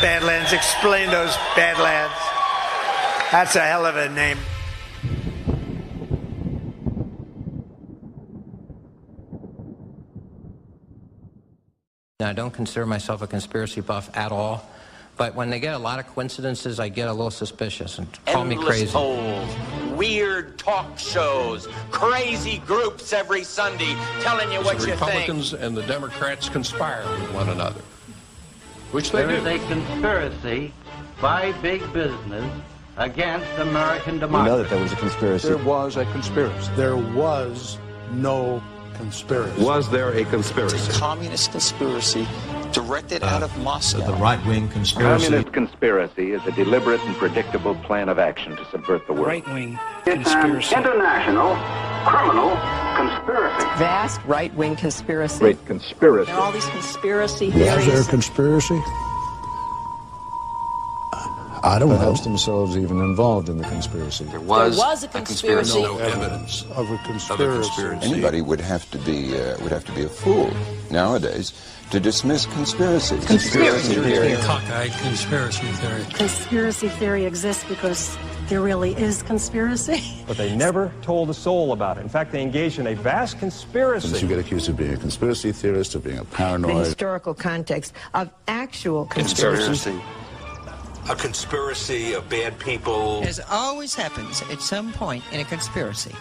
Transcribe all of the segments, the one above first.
Badlands. Explain those Badlands. That's a hell of a name. Now, I don't consider myself a conspiracy buff at all, but when they get a lot of coincidences, I get a little suspicious and call me crazy. Endless polls, weird talk shows, crazy groups every Sunday telling you what you think. The Republicans and the Democrats conspire with one another, which they do. There is a conspiracy by big business against American democracy. We know that there was a conspiracy. There was a conspiracy. There was no conspiracy. Was there a conspiracy? It's a communist conspiracy directed out of Moscow. The right-wing conspiracy. Communist conspiracy is a deliberate and predictable plan of action to subvert the world. Right-wing conspiracy. International criminal conspiracy. Vast right-wing conspiracy. Great conspiracy. And all these conspiracy theories. Was there a conspiracy? I don't know. Perhaps themselves even involved in the conspiracy. There was a conspiracy. No evidence of a conspiracy. Anybody would have to be a fool nowadays to dismiss conspiracies. Conspiracy theory. Cockeyed conspiracy theory. Conspiracy theory exists because there really is conspiracy. But they never told a soul about it. In fact, they engaged in a vast conspiracy. You get accused of being a conspiracy theorist, of being a The paranoid. historical context of actual conspiracy. A conspiracy of bad people. As always happens at some point in a conspiracy.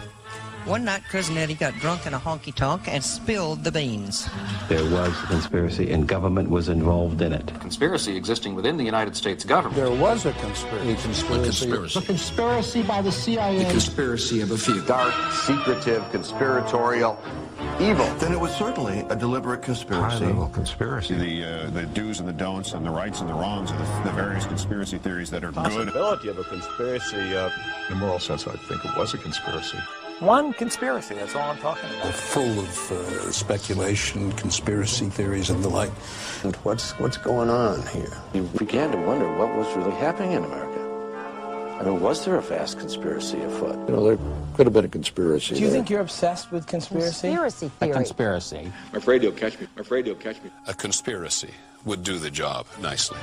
One night, Cousin Eddie got drunk in a honky-tonk and spilled the beans. There was a conspiracy and government was involved in it. Conspiracy existing within the United States government. There was a conspiracy. Conspiracy. A conspiracy by the CIA. The conspiracy of a few. Dark, secretive, conspiratorial, evil. Then it was certainly a deliberate conspiracy. High-level conspiracy. The do's and the don'ts and the rights and the wrongs of the various conspiracy theories that are good. Possibility of a conspiracy. In a moral sense, I think it was a conspiracy. One conspiracy, that's all I'm talking about. Full of speculation, conspiracy theories, and the like. And what's going on here? You began to wonder what was really happening in America. I mean, was there a vast conspiracy afoot? You know, there could have been a conspiracy. Do you think you're obsessed with conspiracy? Conspiracy theory. A conspiracy. I'm afraid you'll catch me. I'm afraid you'll catch me. A conspiracy would do the job nicely.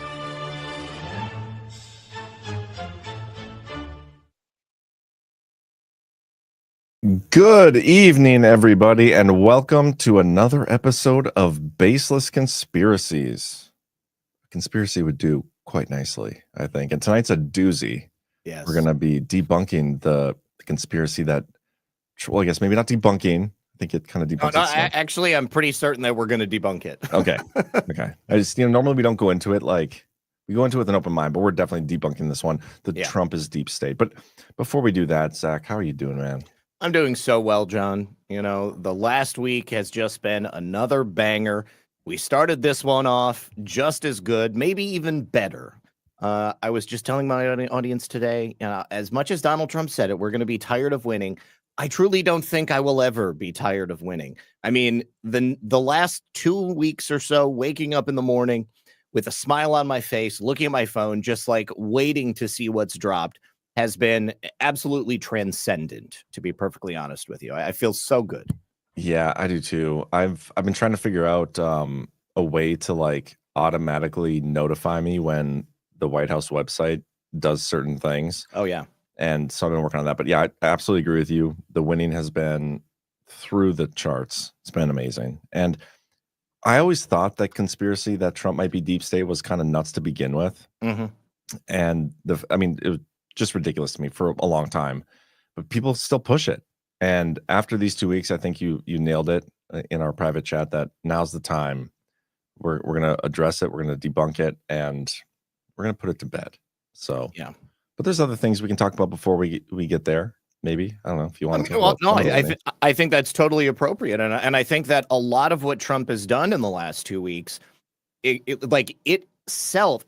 Good evening, everybody, and welcome to another episode of Baseless Conspiracies. A conspiracy would do quite nicely, I think. And tonight's a doozy. Yes. We're going to be debunking the conspiracy that, well, I guess maybe not debunking. I think it kind of debunks itself. Actually, I'm pretty certain that we're going to debunk it. Okay. Okay. I just, normally we don't go into it like, we go into it with an open mind, but we're definitely debunking this one. Trump is deep state. But before we do that, Zach, how are you doing, man? I'm doing so well, John. You know, the last week has just been another banger. We started this one off just as good, maybe even better. I was just telling my audience today, as much as Donald Trump said it, we're going to be tired of winning. I truly don't think I will ever be tired of winning. I mean, the last 2 weeks or so, waking up in the morning with a smile on my face, looking at my phone, just like waiting to see what's dropped, has been absolutely transcendent, to be perfectly honest with you. I feel so good. Yeah, I do too. I've been trying to figure out a way to like automatically notify me when the White House website does certain things. Oh yeah. And so I've been working on that. But yeah, I absolutely agree with you. The winning has been through the charts. It's been amazing. And I always thought that conspiracy that Trump might be deep state was kind of nuts to begin with. Mm-hmm. And it was just ridiculous to me for a long time, but people still push it. And after these 2 weeks, I think you nailed it in our private chat that now's the time. We're going to address it. We're going to debunk it, and we're going to put it to bed. So yeah, but there's other things we can talk about before we get there. Maybe, I don't know if you want to. Well, no, I think that's totally appropriate, and I think that a lot of what Trump has done in the last 2 weeks, it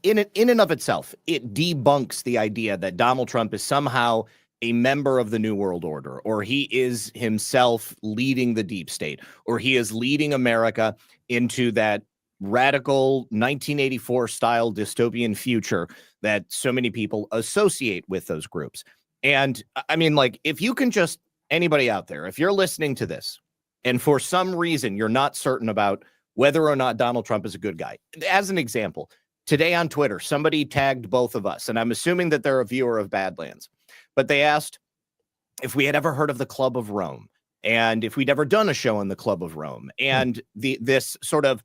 in and of itself, it debunks the idea that Donald Trump is somehow a member of the New World Order, or he is himself leading the deep state, or he is leading America into that radical 1984 style dystopian future that so many people associate with those groups. And I mean, like, if you can just, anybody out there, if you're listening to this and for some reason you're not certain about whether or not Donald Trump is a good guy, as an example, today on Twitter, somebody tagged both of us, and I'm assuming that they're a viewer of Badlands, but they asked if we had ever heard of the Club of Rome and if we'd ever done a show on the Club of Rome, and this sort of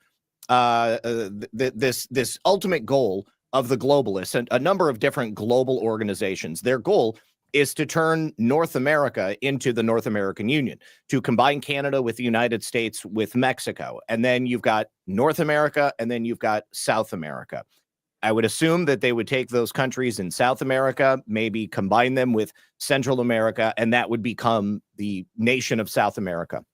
this ultimate goal of the globalists and a number of different global organizations. Their goal is to turn North America into the North American Union, to combine Canada with the United States with Mexico. And then you've got North America, and then you've got South America. I would assume that they would take those countries in South America, maybe combine them with Central America, and that would become the nation of South America.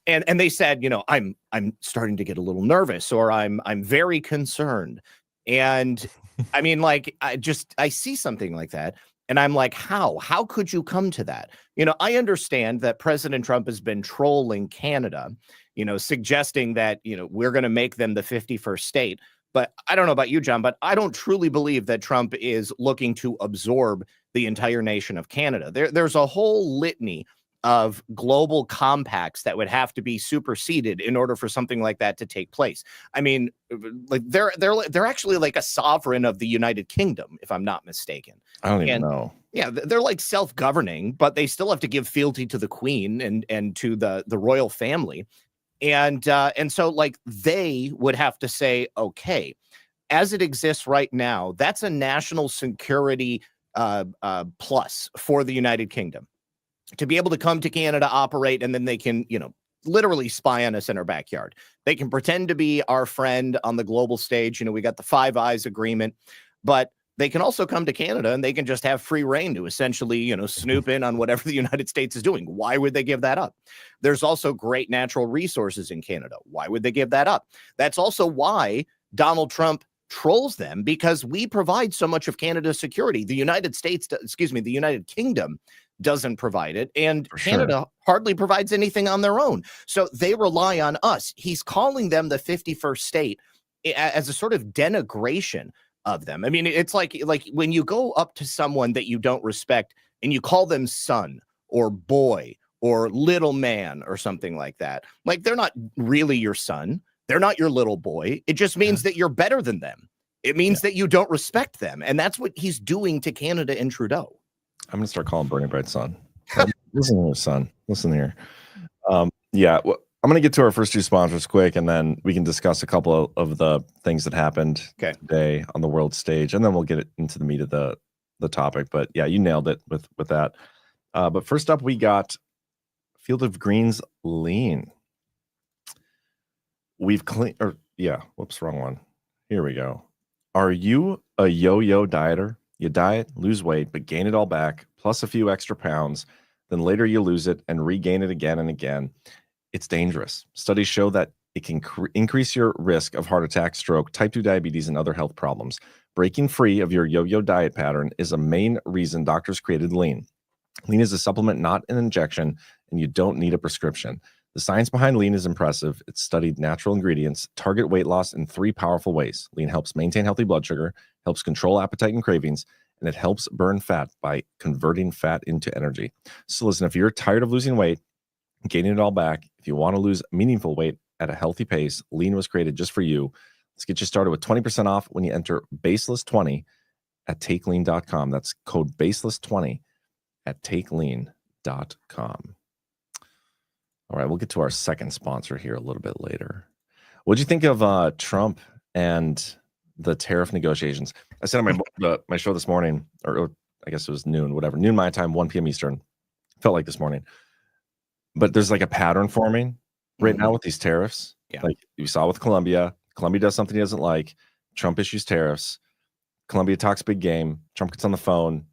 And they said, you know, I'm starting to get a little nervous, or I'm very concerned. And I mean, like, I see something like that, and I'm like, how could you come to that? You know, I understand that President Trump has been trolling Canada, you know, suggesting that, you know, we're going to make them the 51st state. But I don't know about you, John, but I don't truly believe that Trump is looking to absorb the entire nation of Canada. There's a whole litany of global compacts that would have to be superseded in order for something like that to take place. I mean, like they're actually like a sovereign of the United Kingdom, if I'm not mistaken. I don't even know. Yeah, they're like self-governing, but they still have to give fealty to the Queen and to the royal family. And so like they would have to say, okay, as it exists right now, that's a national security plus for the United Kingdom to be able to come to Canada, operate, and then they can, you know, literally spy on us in our backyard. They can pretend to be our friend on the global stage. You know, we got the Five Eyes agreement, but they can also come to Canada and they can just have free reign to essentially, you know, snoop in on whatever the United States is doing. Why would they give that up? There's also great natural resources in Canada. Why would they give that up? That's also why Donald Trump trolls them, because we provide so much of Canada's security. The United States, the United Kingdom doesn't provide it, and Canada hardly provides anything on their own. So they rely on us. He's calling them the 51st state as a sort of denigration of them. I mean, it's like when you go up to someone that you don't respect and you call them son or boy or little man or something like that. Like, they're not really your son. They're not your little boy. It just means that you're better than them. It means that you don't respect them. And that's what he's doing to Canada and Trudeau. I'm gonna start calling Bernie Bright's son. Listen here, son. Listen here. Yeah, well, I'm gonna get to our first two sponsors quick, and then we can discuss a couple of the things that happened today on the world stage, and then we'll get into the meat of the topic. But yeah, you nailed it with that. But first up, we got Field of Greens lean. We've cleaned, or yeah, whoops, wrong one. Here we go. Are you a yo-yo dieter? You diet, lose weight, but gain it all back, plus a few extra pounds. Then later you lose it and regain it again and again. It's dangerous. Studies show that it can increase your risk of heart attack, stroke, type 2 diabetes, and other health problems. Breaking free of your yo-yo diet pattern is a main reason doctors created lean. Lean is a supplement, not an injection, and you don't need a prescription. The science behind lean is impressive. It's studied natural ingredients, target weight loss in 3 powerful ways. Lean helps maintain healthy blood sugar, helps control appetite and cravings, and it helps burn fat by converting fat into energy. So listen, if you're tired of losing weight, gaining it all back, if you want to lose meaningful weight at a healthy pace, Lean was created just for you. Let's get you started with 20% off when you enter Baseless20 at takelean.com. That's code Baseless20 at takelean.com. All right, we'll get to our second sponsor here a little bit later. What'd you think of Trump and the tariff negotiations? I said on my show this morning, or I guess it was noon, whatever, noon my time, 1 p.m. Eastern. Felt like this morning. But there's like a pattern forming right now with these tariffs. Yeah. Like you saw with Colombia. Colombia does something he doesn't like. Trump issues tariffs. Colombia talks big game. Trump gets on the phone.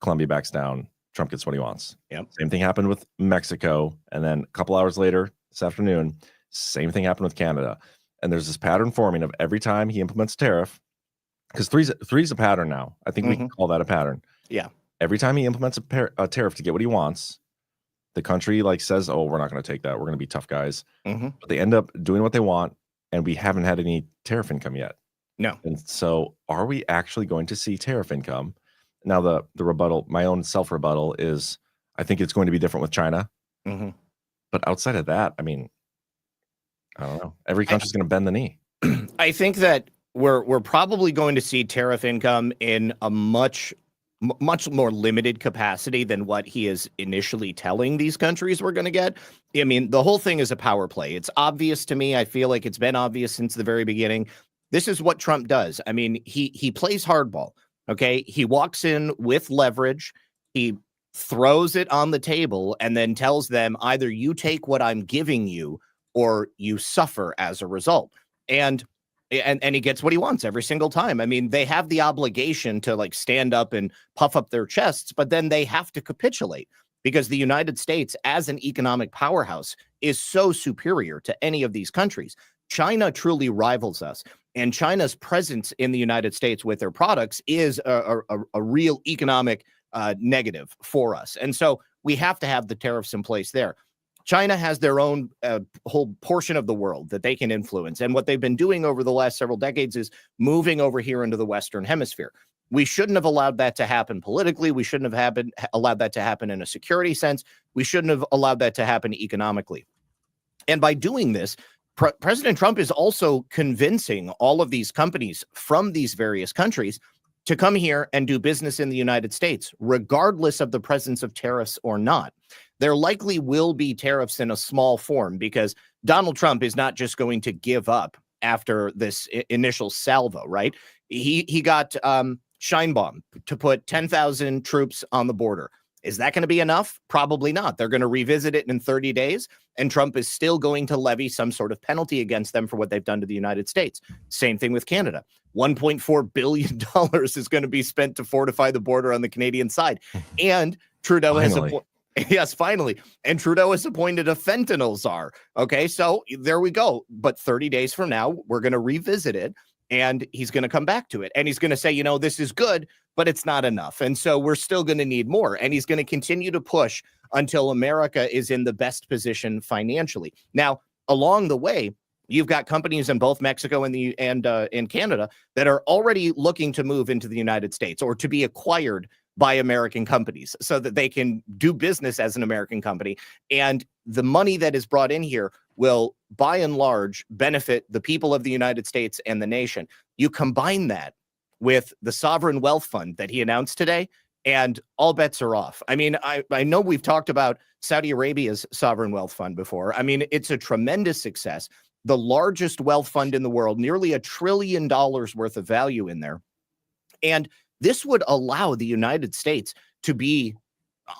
Colombia backs down. Trump gets what he wants. Yep. Same thing happened with Mexico. And then a couple hours later this afternoon, same thing happened with Canada. And there's this pattern forming of every time he implements a tariff, because three's a pattern now. I think we can call that a pattern. Yeah. Every time he implements a tariff to get what he wants, the country like says, oh, we're not going to take that. We're going to be tough guys. But they end up doing what they want. And we haven't had any tariff income yet. No. And so are we actually going to see tariff income? Now, the rebuttal, my own self-rebuttal is, I think it's going to be different with China. But outside of that, I mean, I don't know. Every country's going to bend the knee. I think that we're probably going to see tariff income in a much more limited capacity than what he is initially telling these countries we're going to get. I mean, the whole thing is a power play. It's obvious to me. I feel like it's been obvious since the very beginning. This is what Trump does. I mean, he plays hardball. Okay. He walks in with leverage. He throws it on the table and then tells them either you take what I'm giving you or you suffer as a result. And he gets what he wants every single time. I mean, they have the obligation to like stand up and puff up their chests, but then they have to capitulate because the United States as an economic powerhouse is so superior to any of these countries. China truly rivals us, and China's presence in the United States with their products is a real economic negative for us. And so we have to have the tariffs in place there. China has their own whole portion of the world that they can influence. And what they've been doing over the last several decades is moving over here into the Western Hemisphere. We shouldn't have allowed that to happen politically. We shouldn't have allowed that to happen in a security sense. We shouldn't have allowed that to happen economically. And by doing this, President Trump is also convincing all of these companies from these various countries to come here and do business in the United States, regardless of the presence of tariffs or not. There likely will be tariffs in a small form because Donald Trump is not just going to give up after this initial salvo, right? He got Scheinbaum to put 10,000 troops on the border. Is that going to be enough? Probably not. They're going to revisit it in 30 days, and Trump is still going to levy some sort of penalty against them for what they've done to the United States. Same thing with Canada. $1.4 billion is going to be spent to fortify the border on the Canadian side. And Trudeau finally. And Trudeau has appointed a fentanyl czar. Okay, so there we go. But 30 days from now, we're going to revisit it, and he's going to come back to it. And he's going to say, you know, this is good, but it's not enough. And so we're still going to need more. And he's going to continue to push until America is in the best position financially. Now, along the way, you've got companies in both Mexico and in Canada that are already looking to move into the United States or to be acquired by American companies so that they can do business as an American company. And the money that is brought in here will, by and large, benefit the people of the United States and the nation. You combine that with the sovereign wealth fund that he announced today, and all bets are off. I mean, I know we've talked about Saudi Arabia's sovereign wealth fund before. I mean, it's a tremendous success. The largest wealth fund in the world, nearly $1 trillion worth of value in there. And this would allow the United States to be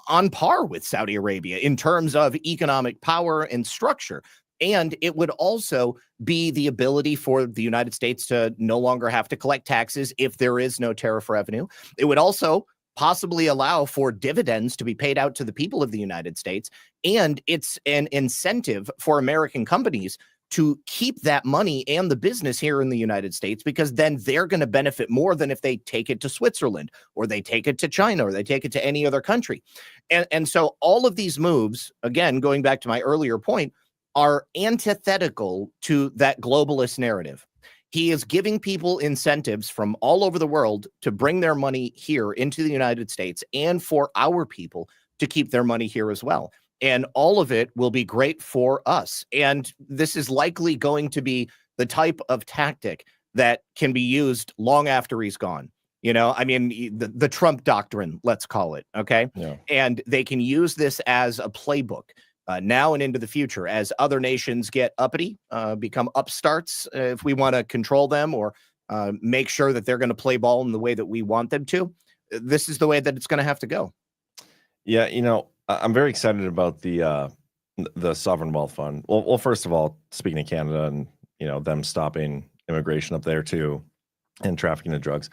on par with Saudi Arabia in terms of economic power and structure. And it would also be the ability for the United States to no longer have to collect taxes if there is no tariff revenue. It would also possibly allow for dividends to be paid out to the people of the United States. And it's an incentive for American companies to keep that money and the business here in the United States, because then they're going to benefit more than if they take it to Switzerland or they take it to China or they take it to any other country. And so all of these moves, again, going back to my earlier point, are antithetical to that globalist narrative. He is giving people incentives from all over the world to bring their money here into the United States and for our people to keep their money here as well. And all of it will be great for us. And this is likely going to be the type of tactic that can be used long after he's gone. You know, I mean, the Trump doctrine, let's call it. Okay. Yeah. And they can use this as a playbook now and into the future as other nations get uppity, become upstarts, if we want to control them or make sure that they're going to play ball in the way that we want them to. This is the way that it's going to have to go. Yeah. You know, I'm very excited about the sovereign wealth fund. Well, first of all, speaking of Canada and, you know, them stopping immigration up there too and trafficking of drugs,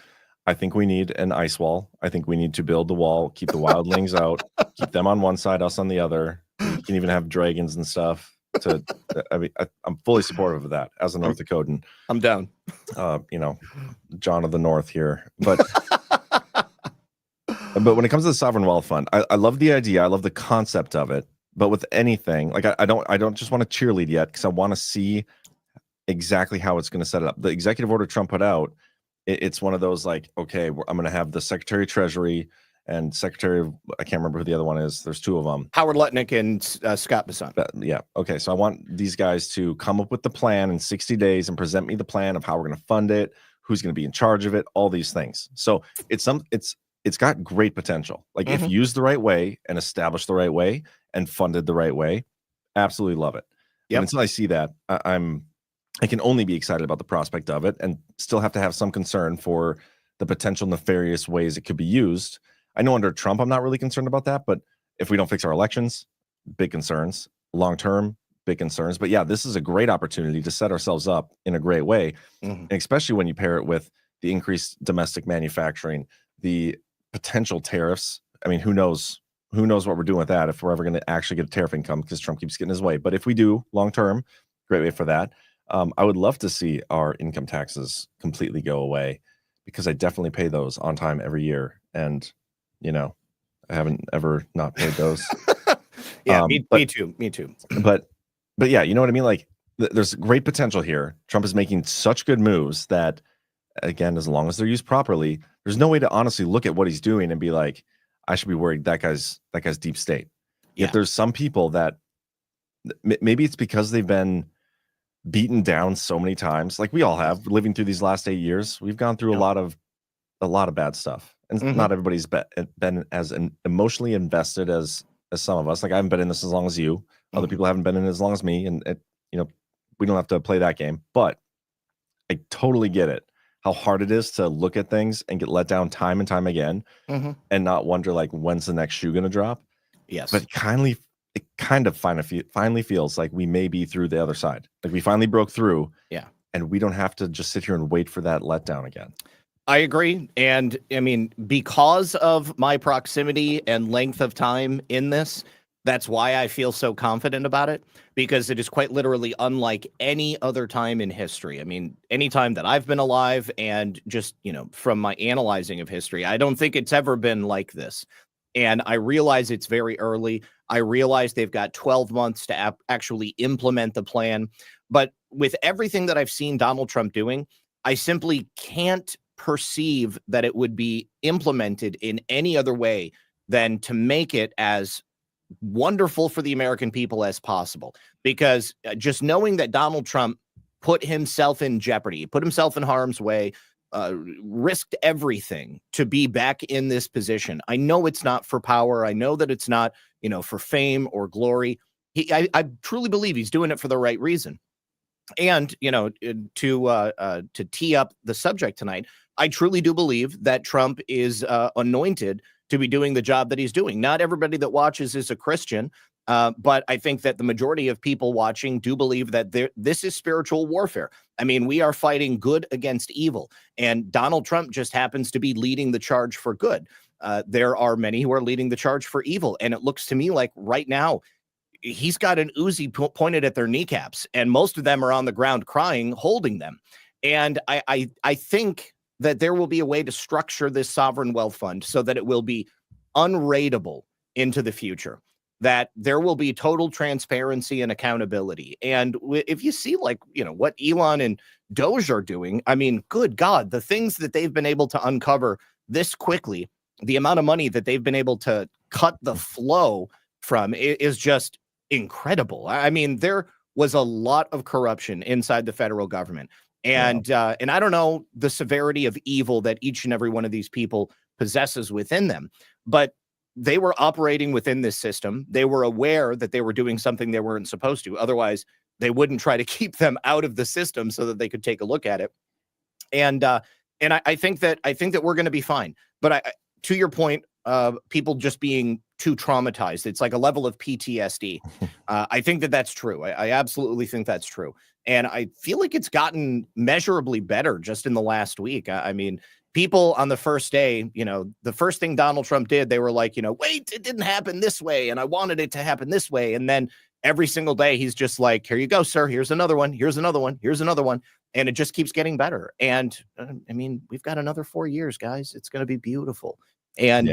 I think we need an ice wall. I think we need to build the wall, keep the wildlings out, keep them on one side, us on the other. You can even have dragons and stuff. I mean, I'm fully supportive of that as a North Dakotan. I'm down. You know, John of the North here, but when it comes to the sovereign wealth fund, I love the idea. I love the concept of it. But with anything, like I don't just want to cheerlead yet because I want to see exactly how it's going to set it up. The executive order Trump put out, it's one of those like, okay, I'm going to have the Secretary of Treasury and Secretary of, I can't remember who the other one is. There's two of them. Howard Lutnick and Scott Bessent. Yeah. Okay. So I want these guys to come up with the plan in 60 days and present me the plan of how we're going to fund it, who's going to be in charge of it, all these things. So it's got great potential. Like if used the right way and established the right way and funded the right way, absolutely love it. But until I see that, I can only be excited about the prospect of it and still have to have some concern for the potential nefarious ways it could be used. I know under Trump, I'm not really concerned about that, but if we don't fix our elections, big concerns. Long term, big concerns. But yeah, this is a great opportunity to set ourselves up in a great way, and especially when you pair it with the increased domestic manufacturing, the potential tariffs. I mean, who knows what we're doing with that, if we're ever going to actually get a tariff income, because Trump keeps getting his way. But if we do long term, great way for that. I would love to see our income taxes completely go away, because I definitely pay those on time every year. And, you know, I haven't ever not paid those. Yeah, me too. But yeah, you know what I mean? Like there's great potential here. Trump is making such good moves that, again, as long as they're used properly, there's no way to honestly look at what he's doing and be like, I should be worried that guy's deep state. Yet there's some people that maybe it's because they've been beaten down so many times, like we all have, living through these last 8 years. We've gone through a lot of bad stuff, and not everybody's been as emotionally invested as some of us. Like I haven't been in this as long as you. Other people haven't been in it as long as me, and we don't have to play that game. But I totally get it, how hard it is to look at things and get let down time and time again, and not wonder like when's the next shoe going to drop. Yes, but it kind of finally feels like we may be through the other side. Like we finally broke through. Yeah. And we don't have to just sit here and wait for that letdown again. I agree. And I mean, because of my proximity and length of time in this, that's why I feel so confident about it, because it is quite literally unlike any other time in history. I mean, any time that I've been alive, and just, from my analyzing of history, I don't think it's ever been like this. And I realize it's very early. I realize they've got 12 months to actually implement the plan. But with everything that I've seen Donald Trump doing, I simply can't perceive that it would be implemented in any other way than to make it as wonderful for the American people as possible. Because just knowing that Donald Trump put himself in jeopardy, put himself in harm's way, risked everything to be back in this position. I know it's not for power. I know that it's not, for fame or glory. I truly believe he's doing it for the right reason. And, to tee up the subject tonight, I truly do believe that Trump is anointed to be doing the job that he's doing. Not everybody that watches is a Christian, but I think that the majority of people watching do believe that this is spiritual warfare. I mean, we are fighting good against evil, and Donald Trump just happens to be leading the charge for good. There are many who are leading the charge for evil, and it looks to me like right now he's got an Uzi pointed at their kneecaps, and most of them are on the ground crying, holding them. And I think that there will be a way to structure this sovereign wealth fund so that it will be unrateable into the future, that there will be total transparency and accountability. And if you see what Elon and Doge are doing, I mean, good God, the things that they've been able to uncover this quickly, the amount of money that they've been able to cut the flow from is just incredible. I mean, there was a lot of corruption inside the federal government. And I don't know the severity of evil that each and every one of these people possesses within them, but they were operating within this system. They were aware that they were doing something they weren't supposed to. Otherwise, they wouldn't try to keep them out of the system so that they could take a look at it. And I think that we're going to be fine. But to your point, people just being too traumatized, it's like a level of PTSD. I think that that's true. I absolutely think that's true. And I feel like it's gotten measurably better just in the last week. I mean, people on the first day, the first thing Donald Trump did, they were like, wait, it didn't happen this way, and I wanted it to happen this way. And then every single day, he's just like, here you go, sir. Here's another one. Here's another one. Here's another one. And it just keeps getting better. And I mean, we've got another 4 years, guys. It's going to be beautiful. And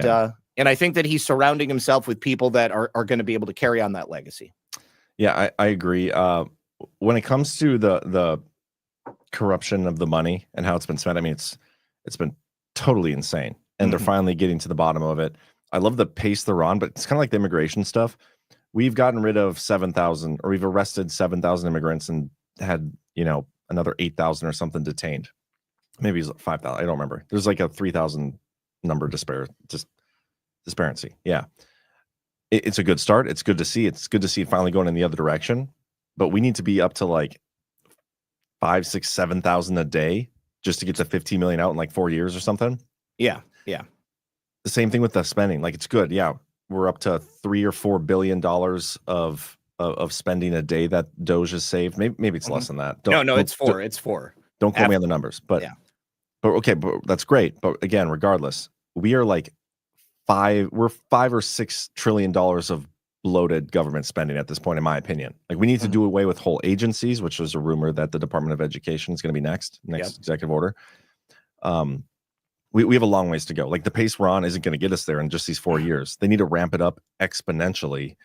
I think that he's surrounding himself with people that are going to be able to carry on that legacy. Yeah, I agree. When it comes to the corruption of the money and how it's been spent, I mean, it's been totally insane, and they're finally getting to the bottom of it. I love the pace they're on, but it's kind of like the immigration stuff. We've gotten rid of 7,000, or we've arrested 7,000 immigrants and had, another 8,000 or something detained. maybe it's 5,000. I don't remember. There's like a 3,000 number disparity. Yeah. It's a good start. It's good to see. It's good to see it finally going in the other direction. But we need to be up to like 5, 6, 7,000 a day just to get to 15 million out in like 4 years or something. Yeah. The same thing with the spending. Like, it's good. Yeah, we're up to $3 or $4 billion of spending a day that Doge has saved. Maybe it's less than that. It's four. It's four. Don't quote me on the numbers, but okay, but that's great. But again, regardless, we are like $5 or $6 trillion of bloated government spending at this point, in my opinion. Like, we need to do away with whole agencies, which was a rumor that the Department of Education is going to be next executive order. We have a long ways to go. Like, the pace we're on isn't going to get us there in just these 4 years. They need to ramp it up exponentially.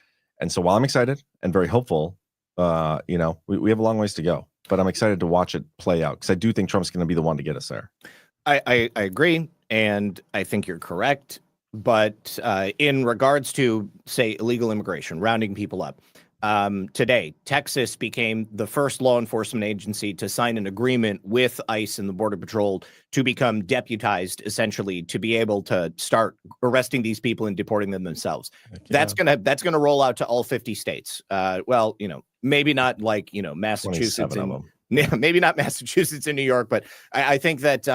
And so while I'm excited and very hopeful, we have a long ways to go. But I'm excited to watch it play out because I do think Trump's going to be the one to get us there. I agree, and I think you're correct. But in regards to, say, illegal immigration, rounding people up, today, Texas became the first law enforcement agency to sign an agreement with ICE and the Border Patrol to become deputized, essentially, to be able to start arresting these people and deporting them themselves. That's gonna roll out to all 50 states. Maybe not like Massachusetts, maybe not Massachusetts and New York, but I think that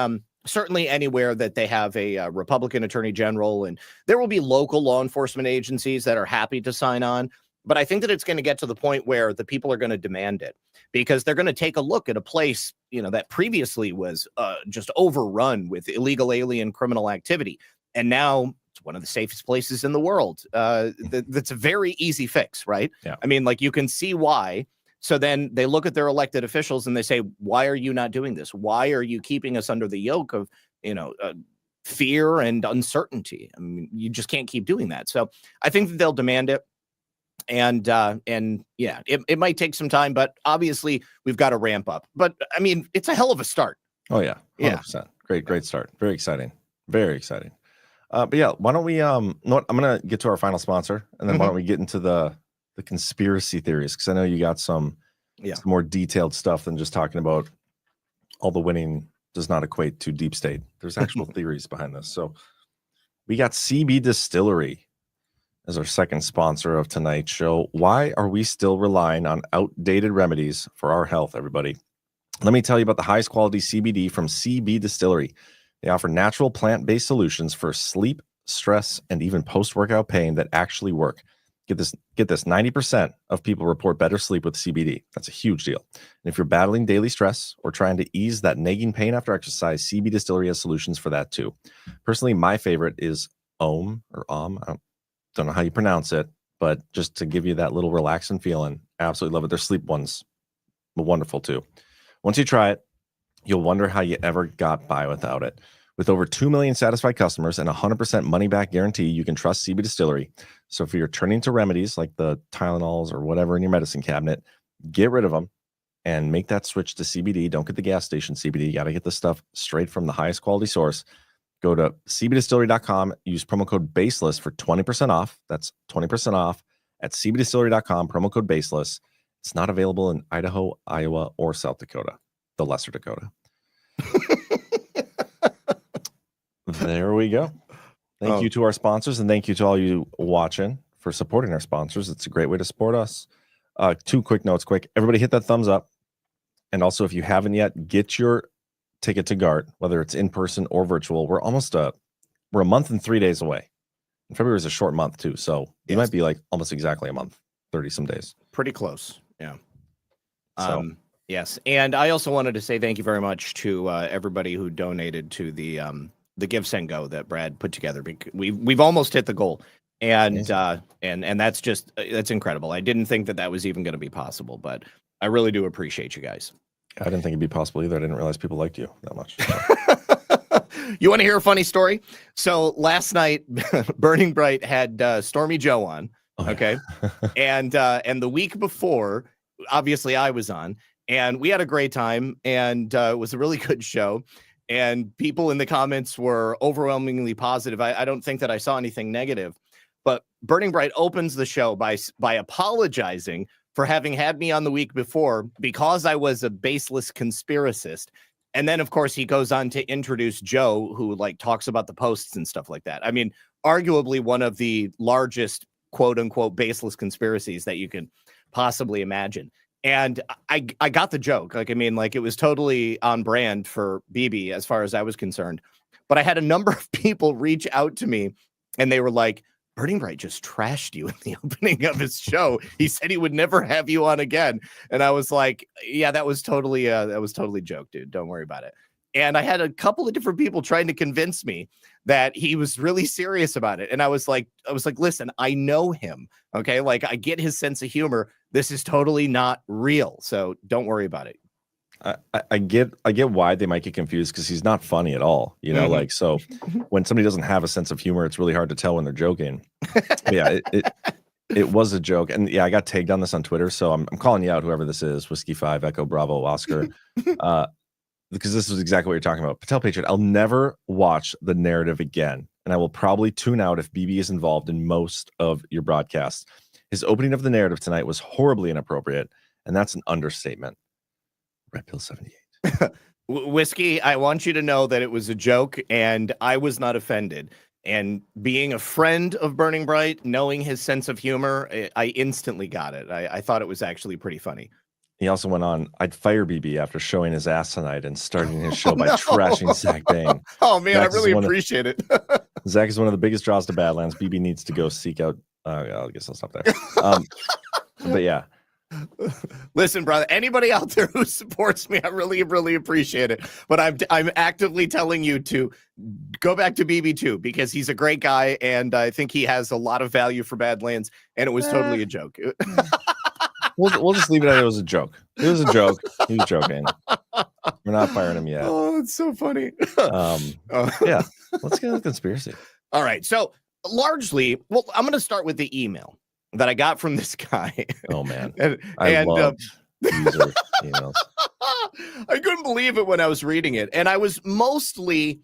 certainly anywhere that they have a Republican attorney general, and there will be local law enforcement agencies that are happy to sign on. But I think that it's going to get to the point where the people are going to demand it because they're going to take a look at a place, that previously was just overrun with illegal alien criminal activity. And now it's one of the safest places in the world. That's a very easy fix, right? Yeah. I mean, like, you can see why. So then they look at their elected officials and they say, why are you not doing this? Why are you keeping us under the yoke of, fear and uncertainty? I mean, you just can't keep doing that. So I think that they'll demand it. And it might take some time, but obviously we've got to ramp up. But I mean, it's a hell of a start. Oh yeah, 100%. Great start. Very exciting. But yeah, why don't we? I'm gonna get to our final sponsor, and then why don't we get into the conspiracy theories? Because I know you got some more detailed stuff than just talking about all the winning does not equate to deep state. There's actual theories behind this. So we got CB Distillery as our second sponsor of tonight's show. Why are we still relying on outdated remedies for our health, everybody? Let me tell you about the highest quality CBD from CB Distillery. They offer natural plant-based solutions for sleep, stress, and even post-workout pain that actually work. Get this, 90% of people report better sleep with CBD. That's a huge deal. And if you're battling daily stress or trying to ease that nagging pain after exercise, CB Distillery has solutions for that too. Personally, my favorite is Om or Om. I don't know how you pronounce it, but just to give you that little relaxing feeling, absolutely love it. Their sleep ones are wonderful too. Once you try it, you'll wonder how you ever got by without it. With over 2 million satisfied customers and 100% money back guarantee, you can trust CB Distillery. So if you're turning to remedies like the Tylenols or whatever in your medicine cabinet, get rid of them and make that switch to CBD. Don't get the gas station CBD. You got to get the stuff straight from the highest quality source. Go to cbdistillery.com, use promo code Baseless for 20% off. That's 20% off at cbdistillery.com, promo code Baseless. It's not available in Idaho, Iowa, or South Dakota, the lesser Dakota. There we go. Thank you to our sponsors, and thank you to all you watching for supporting our sponsors. It's a great way to support us. 2 quick notes, Everybody hit that thumbs up. And also, if you haven't yet, get your ticket to GART, whether it's in person or virtual. We're a month and 3 days away. And February is a short month too, so it might be like almost exactly a month, 30 some days. Pretty close. Yeah. Yes. And I also wanted to say thank you very much to everybody who donated to the Give Send Go that Brad put together. We've almost hit the goal. And that's incredible. I didn't think that was even going to be possible, but I really do appreciate you guys. I didn't think it'd be possible either. I didn't realize people liked you that much. You want to hear a funny story? So last night, Burning Bright had Stormy Joe on. Okay. And the week before, obviously I was on, and we had a great time, and it was a really good show. And people in the comments were overwhelmingly positive. I don't think that I saw anything negative, but Burning Bright opens the show by apologizing for having had me on the week before because I was a baseless conspiracist. And then, of course, he goes on to introduce Joe, who like talks about the posts and stuff like that. I mean, arguably one of the largest quote unquote baseless conspiracies that you can possibly imagine. And I got the joke. Like, I mean, like it was totally on brand for BB as far as I was concerned. But I had a number of people reach out to me and they were like, Burning Bright just trashed you in the opening of his show. He said he would never have you on again. And I was like, yeah, that was totally a joke, dude. Don't worry about it. And I had a couple of different people trying to convince me that he was really serious about it. And I was like, listen, I know him. Okay. Like I get his sense of humor. This is totally not real. So don't worry about it. I get why they might get confused because he's not funny at all, you know. Like, so when somebody doesn't have a sense of humor, it's really hard to tell when they're joking. But yeah, it was a joke, and yeah, I got tagged on this on Twitter, so I'm calling you out, whoever this is, Whiskey 5 Echo Bravo Oscar, because this is exactly what you're talking about. Patel Patriot, I'll never watch the narrative again, and I will probably tune out if BB is involved in most of your broadcasts. His opening of the narrative tonight was horribly inappropriate, and that's an understatement. Red Pill 78. Whiskey, I want you to know that it was a joke and I was not offended. And being a friend of Burning Bright, knowing his sense of humor, I instantly got it. I thought it was actually pretty funny. He also went on, I'd fire BB after showing his ass tonight and starting his show by trashing Zach Bang. Oh, man, Zach, I really appreciate it. Zach is one of the biggest draws to Badlands. BB needs to go seek out. I guess I'll stop there. But yeah. Listen, brother, anybody out there who supports me, I really, really appreciate it. But I'm actively telling you to go back to BB2 because he's a great guy and I think he has a lot of value for Badlands. And it was totally a joke. We'll just leave it at it was a joke. It was a joke. He was joking. We're not firing him yet. Oh, it's so funny. Yeah, let's get into the conspiracy. All right. So largely, well, I'm going to start with the email that I got from this guy. Oh man, I love user emails. I couldn't believe it when I was reading it, and I was mostly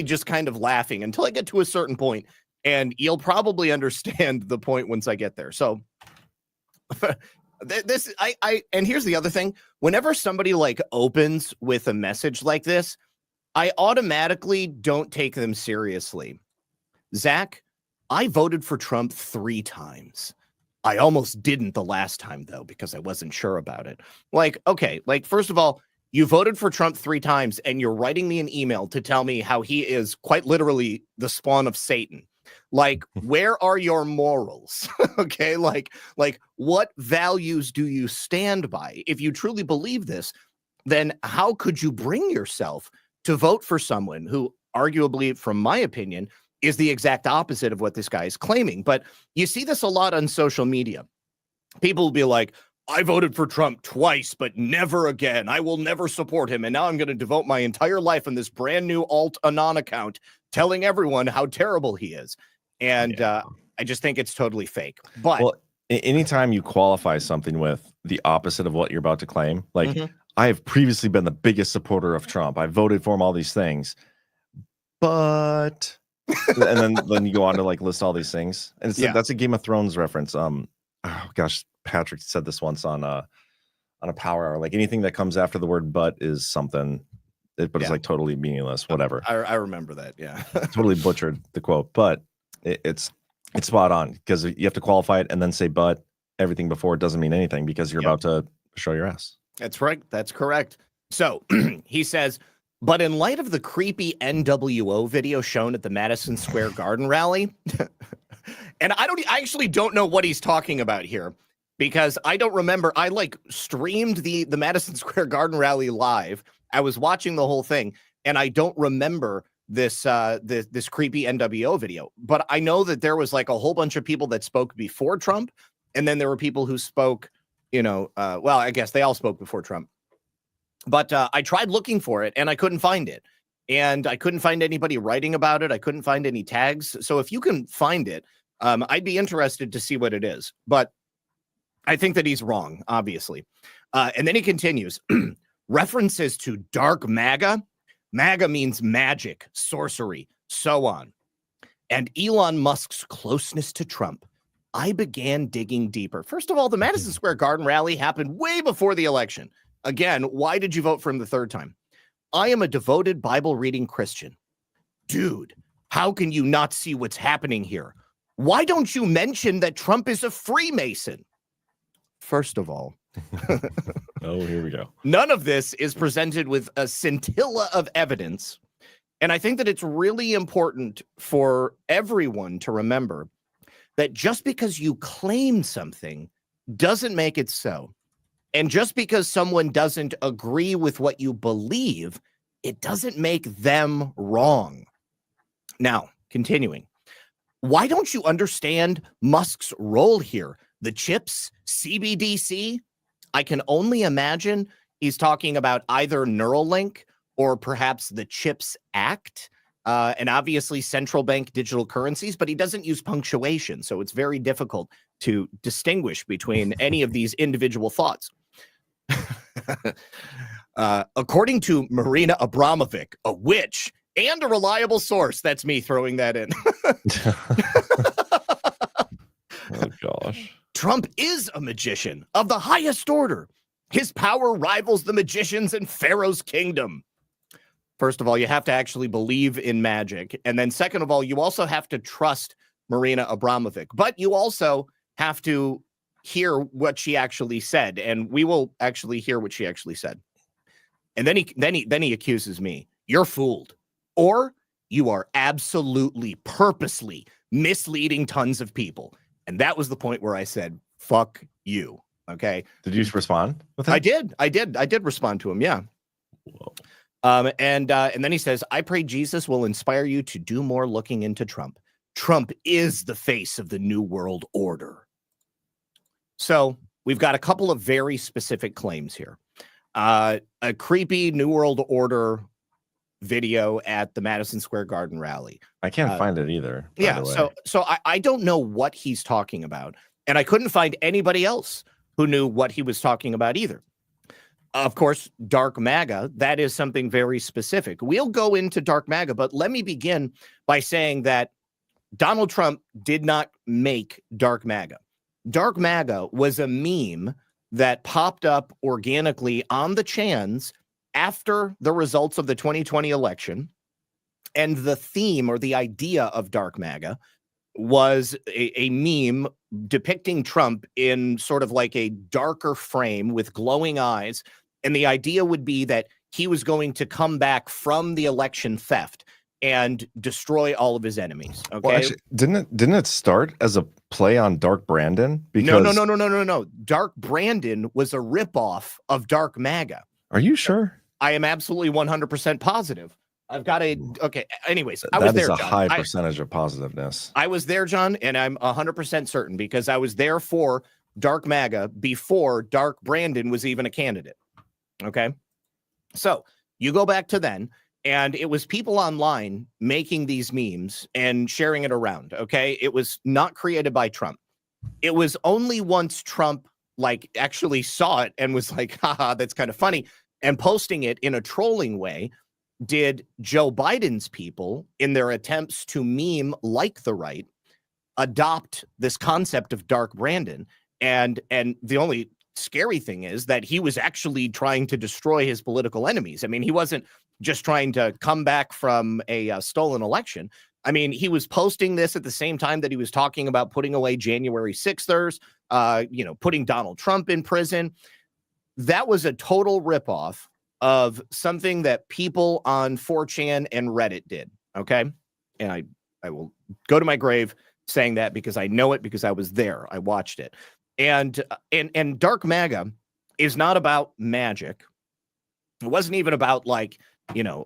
just kind of laughing until I get to a certain point, and you'll probably understand the point once I get there. So this, and here's the other thing: whenever somebody like opens with a message like this, I automatically don't take them seriously. Zach, I voted for Trump 3 times. I almost didn't the last time, though, because I wasn't sure about it. Like, okay, like, first of all, you voted for Trump 3 times and you're writing me an email to tell me how he is quite literally the spawn of Satan. Like, where are your morals? Okay, like what values do you stand by? If you truly believe this, then how could you bring yourself to vote for someone who arguably, from my opinion, is the exact opposite of what this guy is claiming? But you see this a lot on social media. People will be like, I voted for Trump twice, but never again. I will never support him. And now I'm going to devote my entire life on this brand new alt-anon account telling everyone how terrible he is. And I just think it's totally fake. But well, anytime you qualify something with the opposite of what you're about to claim, like I have previously been the biggest supporter of Trump. I voted for him, all these things, but... and then you go on to like list all these things, and it's that's a Game of Thrones reference. Oh gosh, Patrick said this once on a Power Hour. Like anything that comes after the word "but" is something, but it's like totally meaningless. Whatever. I remember that. Yeah, totally butchered the quote, but it's spot on because you have to qualify it and then say "but." Everything before it doesn't mean anything because you're about to show your ass. That's right. That's correct. So he says. But in light of the creepy NWO video shown at the Madison Square Garden rally, and I actually don't know what he's talking about here because I don't remember. I like streamed the Madison Square Garden rally live. I was watching the whole thing and I don't remember this creepy NWO video, but I know that there was like a whole bunch of people that spoke before Trump. And then there were people who spoke, well, I guess they all spoke before Trump. But I tried looking for it and I couldn't find it. And I couldn't find anybody writing about it. I couldn't find any tags. So if you can find it, I'd be interested to see what it is. But I think that he's wrong, obviously. And then he continues. References to dark MAGA. MAGA means magic, sorcery, so on. And Elon Musk's closeness to Trump. I began digging deeper. First of all, the Madison Square Garden rally happened way before the election. again, why did you vote for him the third time? I am a devoted Bible-reading Christian. Dude, how can you not see what's happening here? Why don't you mention that Trump is a Freemason? First of all, oh, here we go. None of this is presented with a scintilla of evidence. And I think that it's really important for everyone to remember that just because you claim something doesn't make it so. And just because someone doesn't agree with what you believe, it doesn't make them wrong. Now, continuing. Why don't you understand Musk's role here? The chips, CBDC? I can only imagine he's talking about either Neuralink or perhaps the CHIPS Act, and obviously central bank digital currencies, but he doesn't use punctuation, so it's very difficult to distinguish between any of these individual thoughts. According to Marina Abramovic, a witch and a reliable source, that's me throwing that in. Oh, gosh. Trump is a magician of the highest order. His power rivals the magicians in Pharaoh's kingdom. First of all, you have to actually believe in magic. And then second of all, you also have to trust Marina Abramovic. But you also have to hear what she actually said. And we will actually hear what she actually said. And then he accuses me. You're fooled. Or you are absolutely purposely misleading tons of people. And that was the point where I said, fuck you. Okay. Did you respond with him? I did respond to him. Yeah. Whoa. And then he says, I pray Jesus will inspire you to do more looking into Trump. Trump is the face of the New World Order. So we've got a couple of very specific claims here. A creepy New World Order video at the Madison Square Garden rally. I can't find it either. Yeah. So I don't know what he's talking about. And I couldn't find anybody else who knew what he was talking about either. Of course, Dark MAGA, that is something very specific. We'll go into Dark MAGA, but let me begin by saying that Donald Trump did not make Dark MAGA. Dark MAGA was a meme that popped up organically on the Chans after the results of the 2020 election. And the theme or the idea of Dark MAGA was a meme depicting Trump in sort of like a darker frame with glowing eyes. And the idea would be that he was going to come back from the election theft and destroy all of his enemies. Okay. Well, actually, didn't it start as a play on Dark Brandon? Because No. Dark Brandon was a ripoff of Dark MAGA. Are you sure? I am absolutely 100% positive. I've got a okay. Anyways, I was there. That is a John. high percentage of positiveness. I was there, John, and I'm 100% certain because I was there for Dark MAGA before Dark Brandon was even a candidate. Okay, so you go back to then, and it was people online making these memes and sharing it around. Okay, it was not created by Trump. It was only once Trump like actually saw it and was like, haha, that's kind of funny, and posting it in a trolling way. Did Joe Biden's people, in their attempts to meme like the right, adopt this concept of Dark Brandon? And the only scary thing is that he was actually trying to destroy his political enemies. I mean, he wasn't just trying to come back from a stolen election. I mean, he was posting this at the same time that he was talking about putting away January 6thers, putting Donald Trump in prison. That was a total ripoff of something that people on 4chan and Reddit did. Okay. And I will go to my grave saying that because I know it, because I was there. I watched it. And Dark MAGA is not about magic. It wasn't even about like,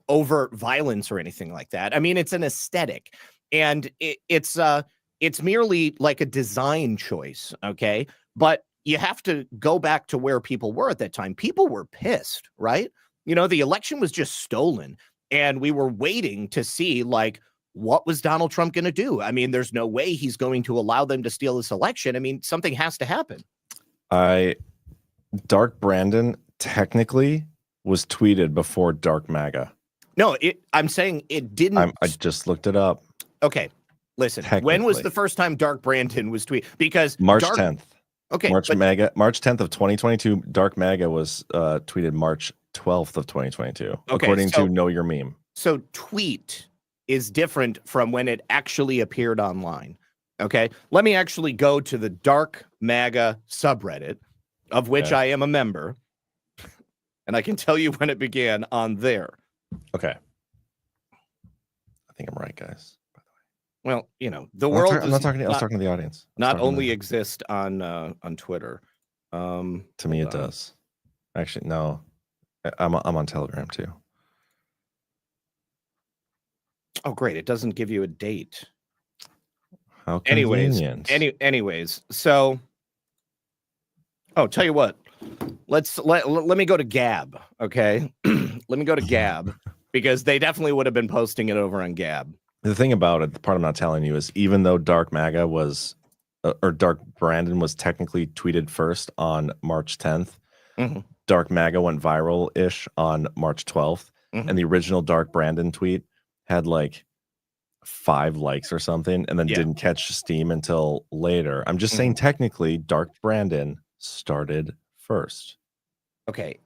overt violence or anything like that. I mean, it's an aesthetic, and it's merely like a design choice. Okay. But you have to go back to where people were at that time. People were pissed, right? The election was just stolen, and we were waiting to see like, what was Donald Trump going to do? I mean, there's no way he's going to allow them to steal this election. I mean, something has to happen. Dark Brandon technically was tweeted before Dark MAGA. No, I'm saying it didn't. I just looked it up. Okay, listen. When was the first time Dark Brandon was tweeted? Because March 10th. Okay, March 10th of 2022. Dark MAGA was tweeted March 12th of 2022, according to Know Your Meme. So tweet is different from when it actually appeared online. Okay, let me actually go to the Dark MAGA subreddit, of which I am a member, and I can tell you when it began on there. Okay. I think I'm right, guys. Well, you know, the world. I'm not talking. I was talking to the audience. Not only exist on Twitter. To me, it does. Actually, no. I'm on Telegram too. Oh, great! It doesn't give you a date. How convenient. Anyways, so. Oh, tell you what. Let me go to Gab. Okay, let me go to Gab because they definitely would have been posting it over on Gab. The thing about it, the part I'm not telling you is even though Dark MAGA was, or Dark Brandon was technically tweeted first on March 10th, Dark MAGA went viral-ish on March 12th, and the original Dark Brandon tweet had like 5 likes or something, and then didn't catch steam until later. I'm just saying technically Dark Brandon started first. Okay.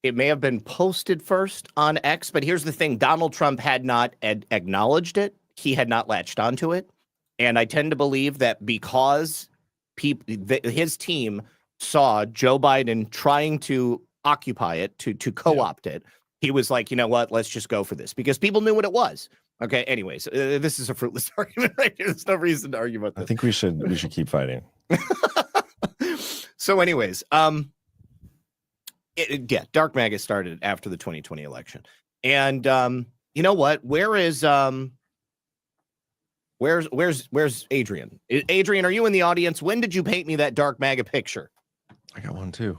It may have been posted first on X, but here's the thing. Donald Trump had not acknowledged it. He had not latched onto it. And I tend to believe that because his team saw Joe Biden trying to occupy it, to co-opt it, he was like, you know what, let's just go for this. Because people knew what it was. Okay, anyways, this is a fruitless argument right here. There's no reason to argue about this. I think we should keep fighting. So anyways, Dark MAGA started after the 2020 election. And you know what? Where's Adrian? Adrian, are you in the audience? When did you paint me that Dark MAGA picture? I got one too.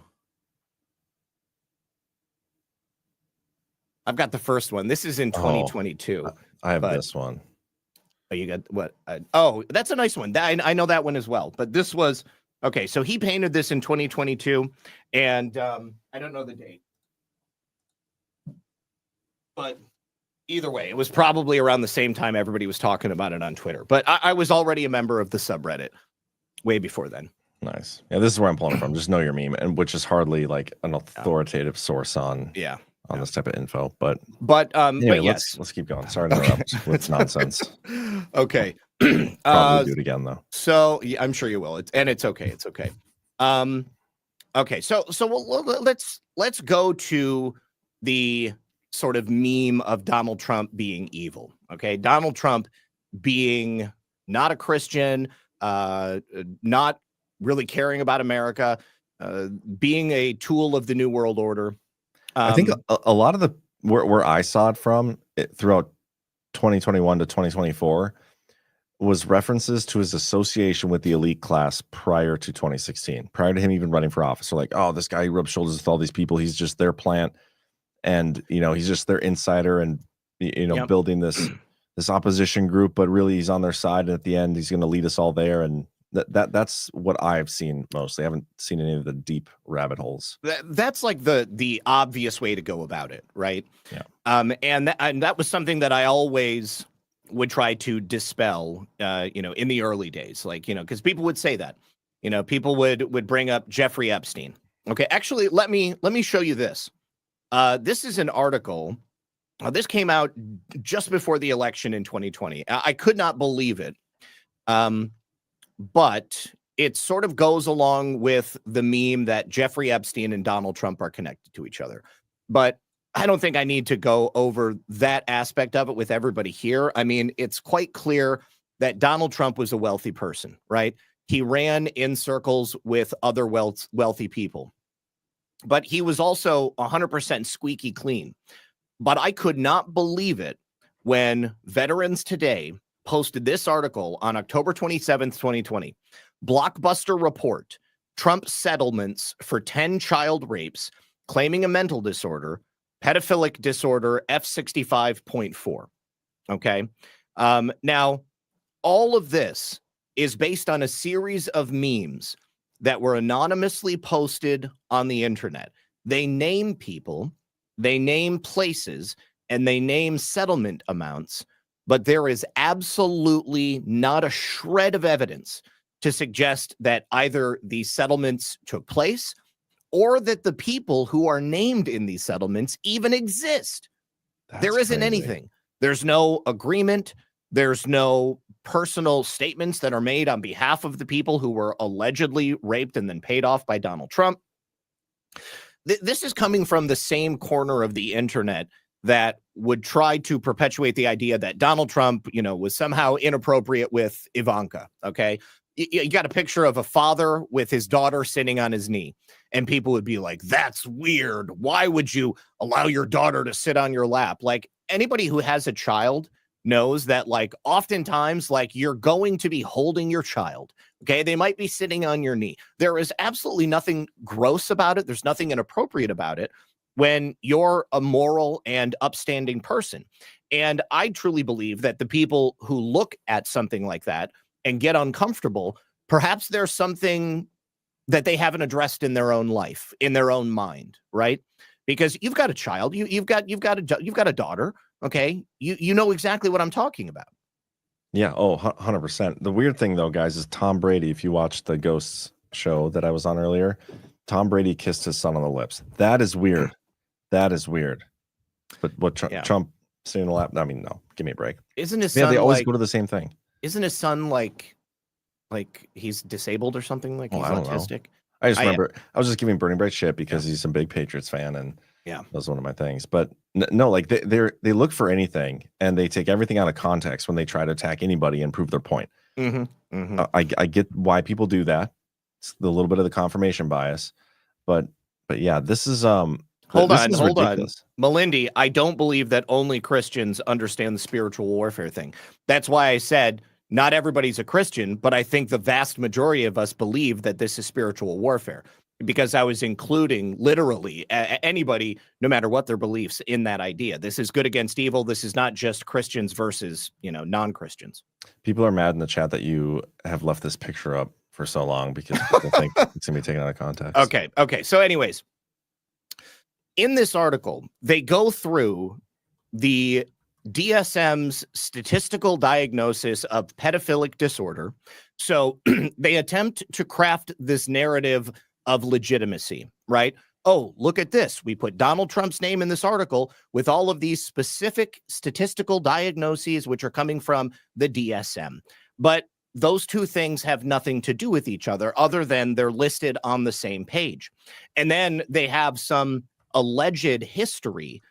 I've got the first one. This is in 2022. I have this one. Oh, you got what? Oh, that's a nice one. I know that one as well. But this was okay. So he painted this in 2022, and I don't know the date, but either way, it was probably around the same time everybody was talking about it on Twitter. But I was already a member of the subreddit way before then. Nice. Yeah, this is where I'm pulling from. Just Know Your Meme, and which is hardly like an authoritative source on this type of info. But anyway, yes, let's keep going. Sorry to interrupt with nonsense. Okay. Probably do it again though. So I'm sure you will. It's okay. It's okay. Okay. So let's go to the sort of meme of Donald Trump being evil. Okay, Donald Trump being not a Christian, not really caring about America, being a tool of the New World Order. I think a lot of the where I saw it from throughout 2021 to 2024 was references to his association with the elite class prior to 2016, prior to him even running for office. So like, oh, this guy who rubs shoulders with all these people, he's just their plant, and he's just their insider, and building this opposition group, but really he's on their side, and at the end he's going to lead us all there. And that's what I've seen mostly. I haven't seen any of the deep rabbit holes. That's like the obvious way to go about it, right? Yeah. And that was something that I always would try to dispel, in the early days, like, because people would say that, people would bring up Jeffrey Epstein. Okay, actually, let me show you this. This is an article. This came out just before the election in 2020. I could not believe it. But it sort of goes along with the meme that Jeffrey Epstein and Donald Trump are connected to each other. But I don't think I need to go over that aspect of it with everybody here. I mean, it's quite clear that Donald Trump was a wealthy person, right? He ran in circles with other wealthy people. But he was also 100% squeaky clean. But I could not believe it when Veterans Today posted this article on October 27th, 2020. Blockbuster report, Trump settlements for 10 child rapes, claiming a mental disorder, pedophilic disorder, F65.4. Okay. Now, all of this is based on a series of memes that were anonymously posted on the internet. They name people, they name places, and they name settlement amounts, but there is absolutely not a shred of evidence to suggest that either these settlements took place or that the people who are named in these settlements even exist. There isn't anything. There's no agreement. There's no personal statements that are made on behalf of the people who were allegedly raped and then paid off by Donald Trump. This is coming from the same corner of the internet that would try to perpetuate the idea that Donald Trump, was somehow inappropriate with Ivanka. Okay. You got a picture of a father with his daughter sitting on his knee, and people would be like, that's weird. Why would you allow your daughter to sit on your lap? Like, anybody who has a child knows that, like, oftentimes, like, you're going to be holding your child. Okay. They might be sitting on your knee. There is absolutely nothing gross about it. There's nothing inappropriate about it when you're a moral and upstanding person. And I truly believe that the people who look at something like that and get uncomfortable, perhaps there's something that they haven't addressed in their own life, in their own mind, right? Because you've got a child, you've got a daughter, okay? You know exactly what I'm talking about. Yeah, 100%. The weird thing though, guys, is Tom Brady, if you watched the Ghosts show that I was on earlier, Tom Brady kissed his son on the lips. That is weird. That is weird. But what Trump sitting in the lap? I mean, no, give me a break. Isn't his son they always go to the same thing. Isn't his son like he's disabled or something? Like he's autistic? I just remember I was just giving Bernie Bright shit because he's a big Patriots fan, and yeah, that was one of my things. But no, like they look for anything and they take everything out of context when they try to attack anybody and prove their point. I get why people do that. It's a little bit of the confirmation bias, but yeah, this is Hold on. Melindy, I don't believe that only Christians understand the spiritual warfare thing. That's why I said not everybody's a Christian, but I think the vast majority of us believe that this is spiritual warfare, because I was including literally anybody, no matter what their beliefs, in that idea. This is good against evil. This is not just Christians versus, non-Christians. People are mad in the chat that you have left this picture up for so long because people think it's going to be taken out of context. Okay. So anyways, in this article, they go through the DSM's statistical diagnosis of pedophilic disorder. So they attempt to craft this narrative of legitimacy, right? Oh, look at this. We put Donald Trump's name in this article with all of these specific statistical diagnoses, which are coming from the DSM. But those two things have nothing to do with each other than they're listed on the same page. And then they have some alleged history,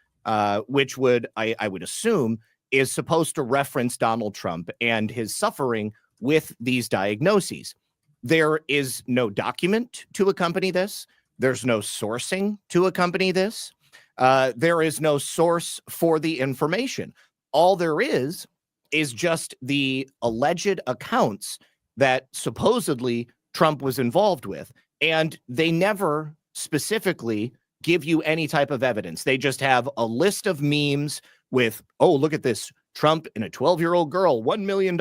which I would assume is supposed to reference Donald Trump and his suffering with these diagnoses. There is no document to accompany this. There's no sourcing to accompany this. There is no source for the information. All there is just the alleged accounts that supposedly Trump was involved with. And they never specifically give you any type of evidence. They just have a list of memes with, oh, look at this. Trump and a 12-year-old girl, $1 million.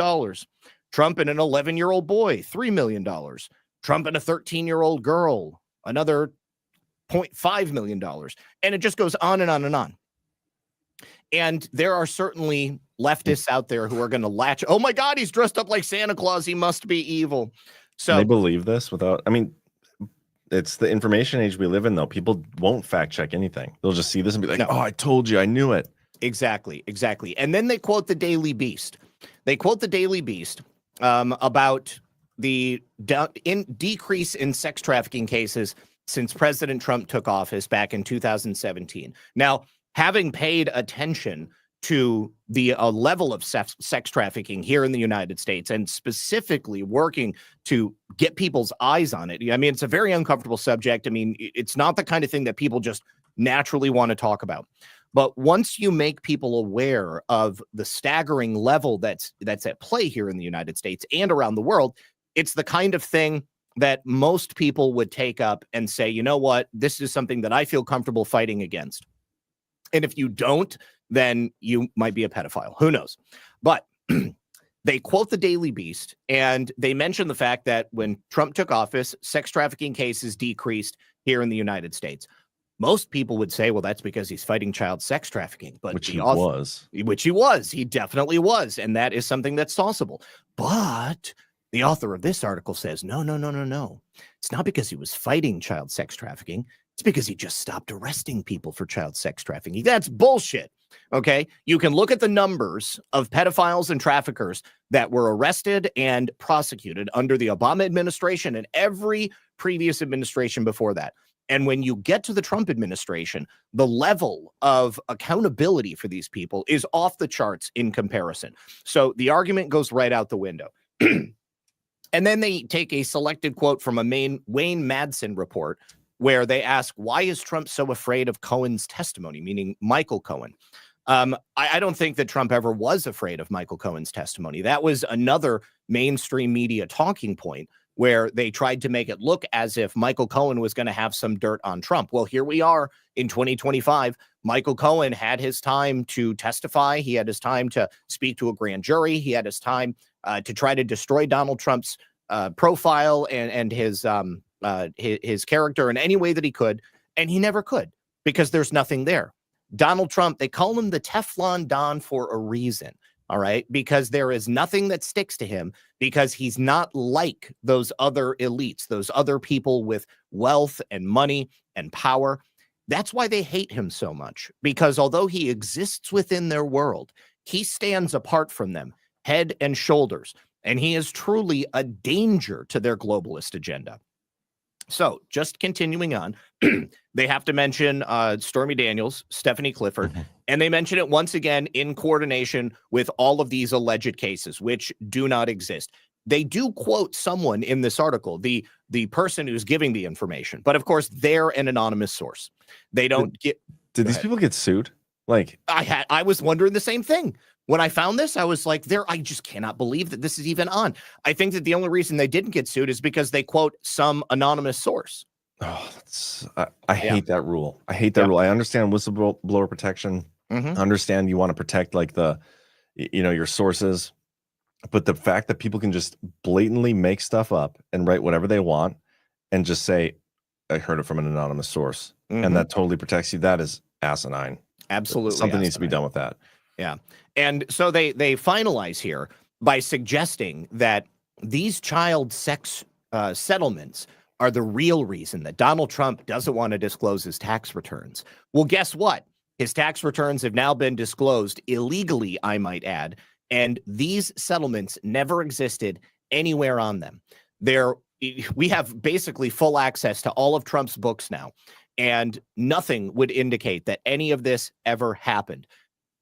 Trump and an 11-year-old boy, $3 million. Trump and a 13-year-old girl, another $0.5 million. And it just goes on and on and on. And there are certainly leftists out there who are going to latch, oh my God, he's dressed up like Santa Claus. He must be evil. So they believe this without, it's the information age we live in, though. People won't fact check anything. They'll just see this and be like, no. Oh, I told you, I knew it. Exactly. And then they quote the Daily Beast. They quote the Daily Beast about the decrease in sex trafficking cases since President Trump took office back in 2017. Now, having paid attention to the level of sex trafficking here in the United States, and specifically working to get people's eyes on it. I mean, it's a very uncomfortable subject. I mean, it's not the kind of thing that people just naturally want to talk about. But once you make people aware of the staggering level that's at play here in the United States and around the world, it's the kind of thing that most people would take up and say, you know what, this is something that I feel comfortable fighting against. And if you don't, then you might be a pedophile. Who knows? But they quote the Daily Beast, and they mention the fact that when Trump took office, sex trafficking cases decreased here in the United States. Most people would say, well, that's because he's fighting child sex trafficking. But which he was. Which he was. He definitely was. And that is something that's sauceable. But The author of this article says, no. It's not because he was fighting child sex trafficking. It's because he just stopped arresting people for child sex trafficking. That's bullshit. Okay. You can look at the numbers of pedophiles and traffickers that were arrested and prosecuted under the Obama administration and every previous administration before that. And when you get to the Trump administration, the level of accountability for these people is off the charts in comparison. So the argument goes right out the window. And then they take a selected quote from a Wayne Madsen report where they ask, why is Trump so afraid of Cohen's testimony, meaning Michael Cohen? I don't think that Trump ever was afraid of Michael Cohen's testimony. That was another mainstream media talking point where they tried to make it look as if Michael Cohen was going to have some dirt on Trump. Well, here we are in 2025. Michael Cohen had his time to testify. He had his time to speak to a grand jury. He had his time to try to destroy Donald Trump's profile and his character in any way that he could. And he never could because there's nothing there. Donald Trump, they call him the Teflon Don for a reason. All right, because there is nothing that sticks to him because he's not like those other elites, those other people with wealth and money and power. That's why they hate him so much, because although he exists within their world, he stands apart from them head and shoulders, and he is truly a danger to their globalist agenda. So just continuing on, they have to mention Stormy Daniels, Stephanie Clifford, and they mention it once again in coordination with all of these alleged cases, which do not exist. They do quote someone in this article, the person who's giving the information, but of course they're an anonymous source. They don't get. Did these people get sued? Like I was wondering the same thing. When I found this, I was like, I just cannot believe that this is even on. I think that the only reason they didn't get sued is because they quote some anonymous source. Oh, I hate that rule. I hate that rule. I understand whistleblower protection. I understand you want to protect like your sources, but the fact that people can just blatantly make stuff up and write whatever they want and just say, I heard it from an anonymous source, and that totally protects you. That is asinine. Absolutely. Something needs to be done with that. Yeah. And so they finalize here by suggesting that these child sex settlements are the real reason that Donald Trump doesn't want to disclose his tax returns. Well, guess what? His tax returns have now been disclosed illegally, I might add, and these settlements never existed anywhere on them. We have basically full access to all of Trump's books now, and nothing would indicate that any of this ever happened.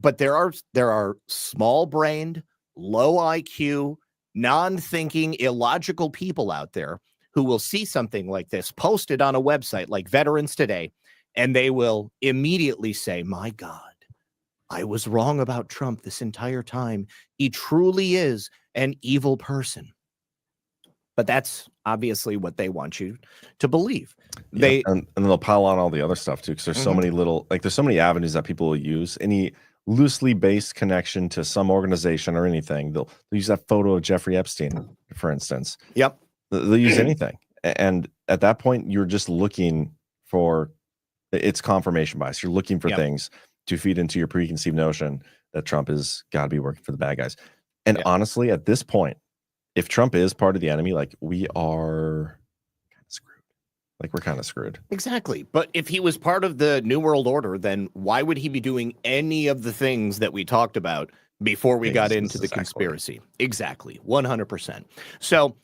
But there are small-brained, low IQ, non-thinking, illogical people out there who will see something like this posted on a website like Veterans Today, and they will immediately say, my God, I was wrong about Trump this entire time. He truly is an evil person. But that's obviously what they want you to believe. Yeah, and they'll pile on all the other stuff too, because there's so many there's so many avenues that people will use. Any loosely based connection to some organization or anything, they'll use that photo of Jeffrey Epstein, for instance. Yep. They'll use anything. And at that point, you're just looking for it's confirmation bias. You're looking for things to feed into your preconceived notion that Trump has got to be working for the bad guys. And honestly, at this point, if Trump is part of the enemy, like we are kind of screwed. Like we're kind of screwed. Exactly. But if he was part of the New World Order, then why would he be doing any of the things that we talked about before we got into the conspiracy? Exactly. 100%. So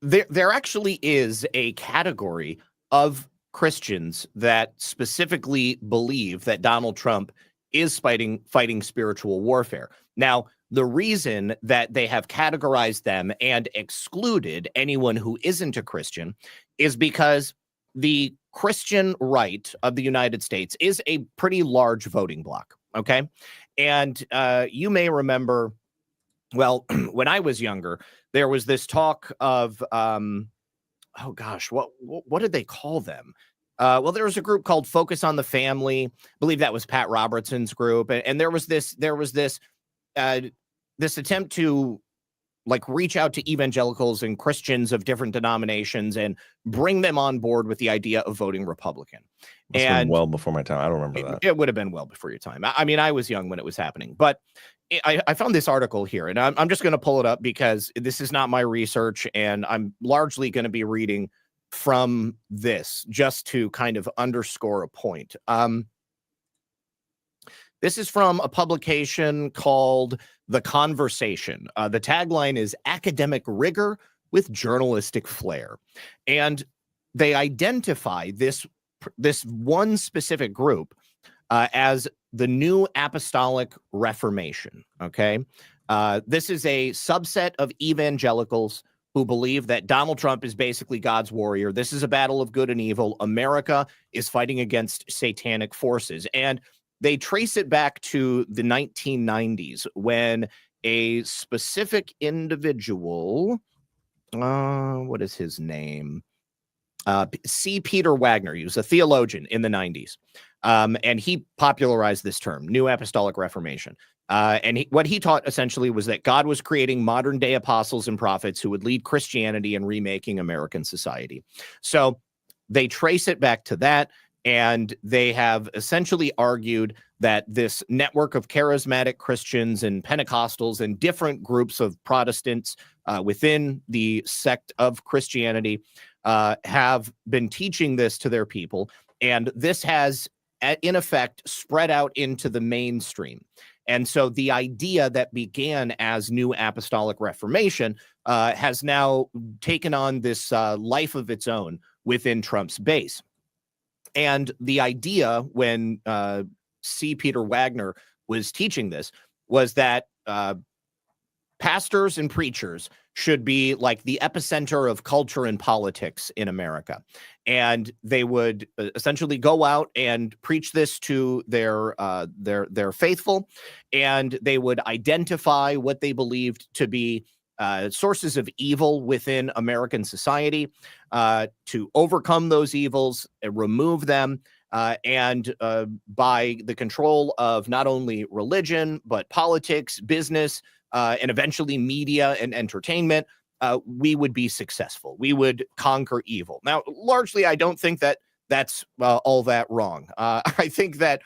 there actually is a category of Christians that specifically believe that Donald Trump is fighting spiritual warfare. Now, the reason that they have categorized them and excluded anyone who isn't a Christian is because the Christian right of the United States is a pretty large voting bloc. Okay. And you may remember, well, when I was younger, there was this talk of, oh gosh, what did they call them? Well, there was a group called Focus on the Family. I believe that was Pat Robertson's group. And there was this attempt to like reach out to evangelicals and Christians of different denominations and bring them on board with the idea of voting Republican. And well before my time. I don't remember that. It would have been well before your time. I mean, I was young when it was happening, but I found this article here, and I'm just going to pull it up because this is not my research, and I'm largely going to be reading from this just to kind of underscore a point. This is from a publication called The Conversation. The tagline is "Academic Rigor with Journalistic Flair," and they identify this one specific group as the New Apostolic Reformation. Okay, this is a subset of evangelicals who believe that Donald Trump is basically God's warrior. This is a battle of good and evil. America is fighting against satanic forces, and they trace it back to the 1990s when a specific individual, what is his name? C. Peter Wagner. He was a theologian in the 90s. And he popularized this term, New Apostolic Reformation. And what he taught essentially was that God was creating modern day apostles and prophets who would lead Christianity in remaking American society. So they trace it back to that. And they have essentially argued that this network of charismatic Christians and Pentecostals and different groups of Protestants within the sect of Christianity have been teaching this to their people. And this has, in effect, spread out into the mainstream. And so the idea that began as New Apostolic Reformation has now taken on this life of its own within Trump's base. And the idea when C. Peter Wagner was teaching this was that pastors and preachers should be like the epicenter of culture and politics in America. And they would essentially go out and preach this to their faithful, and they would identify what they believed to be sources of evil within American society, to overcome those evils, remove them, and by the control of not only religion, but politics, business, and eventually media and entertainment, we would be successful. We would conquer evil. Now, largely, I don't think that that's all that wrong. I think that,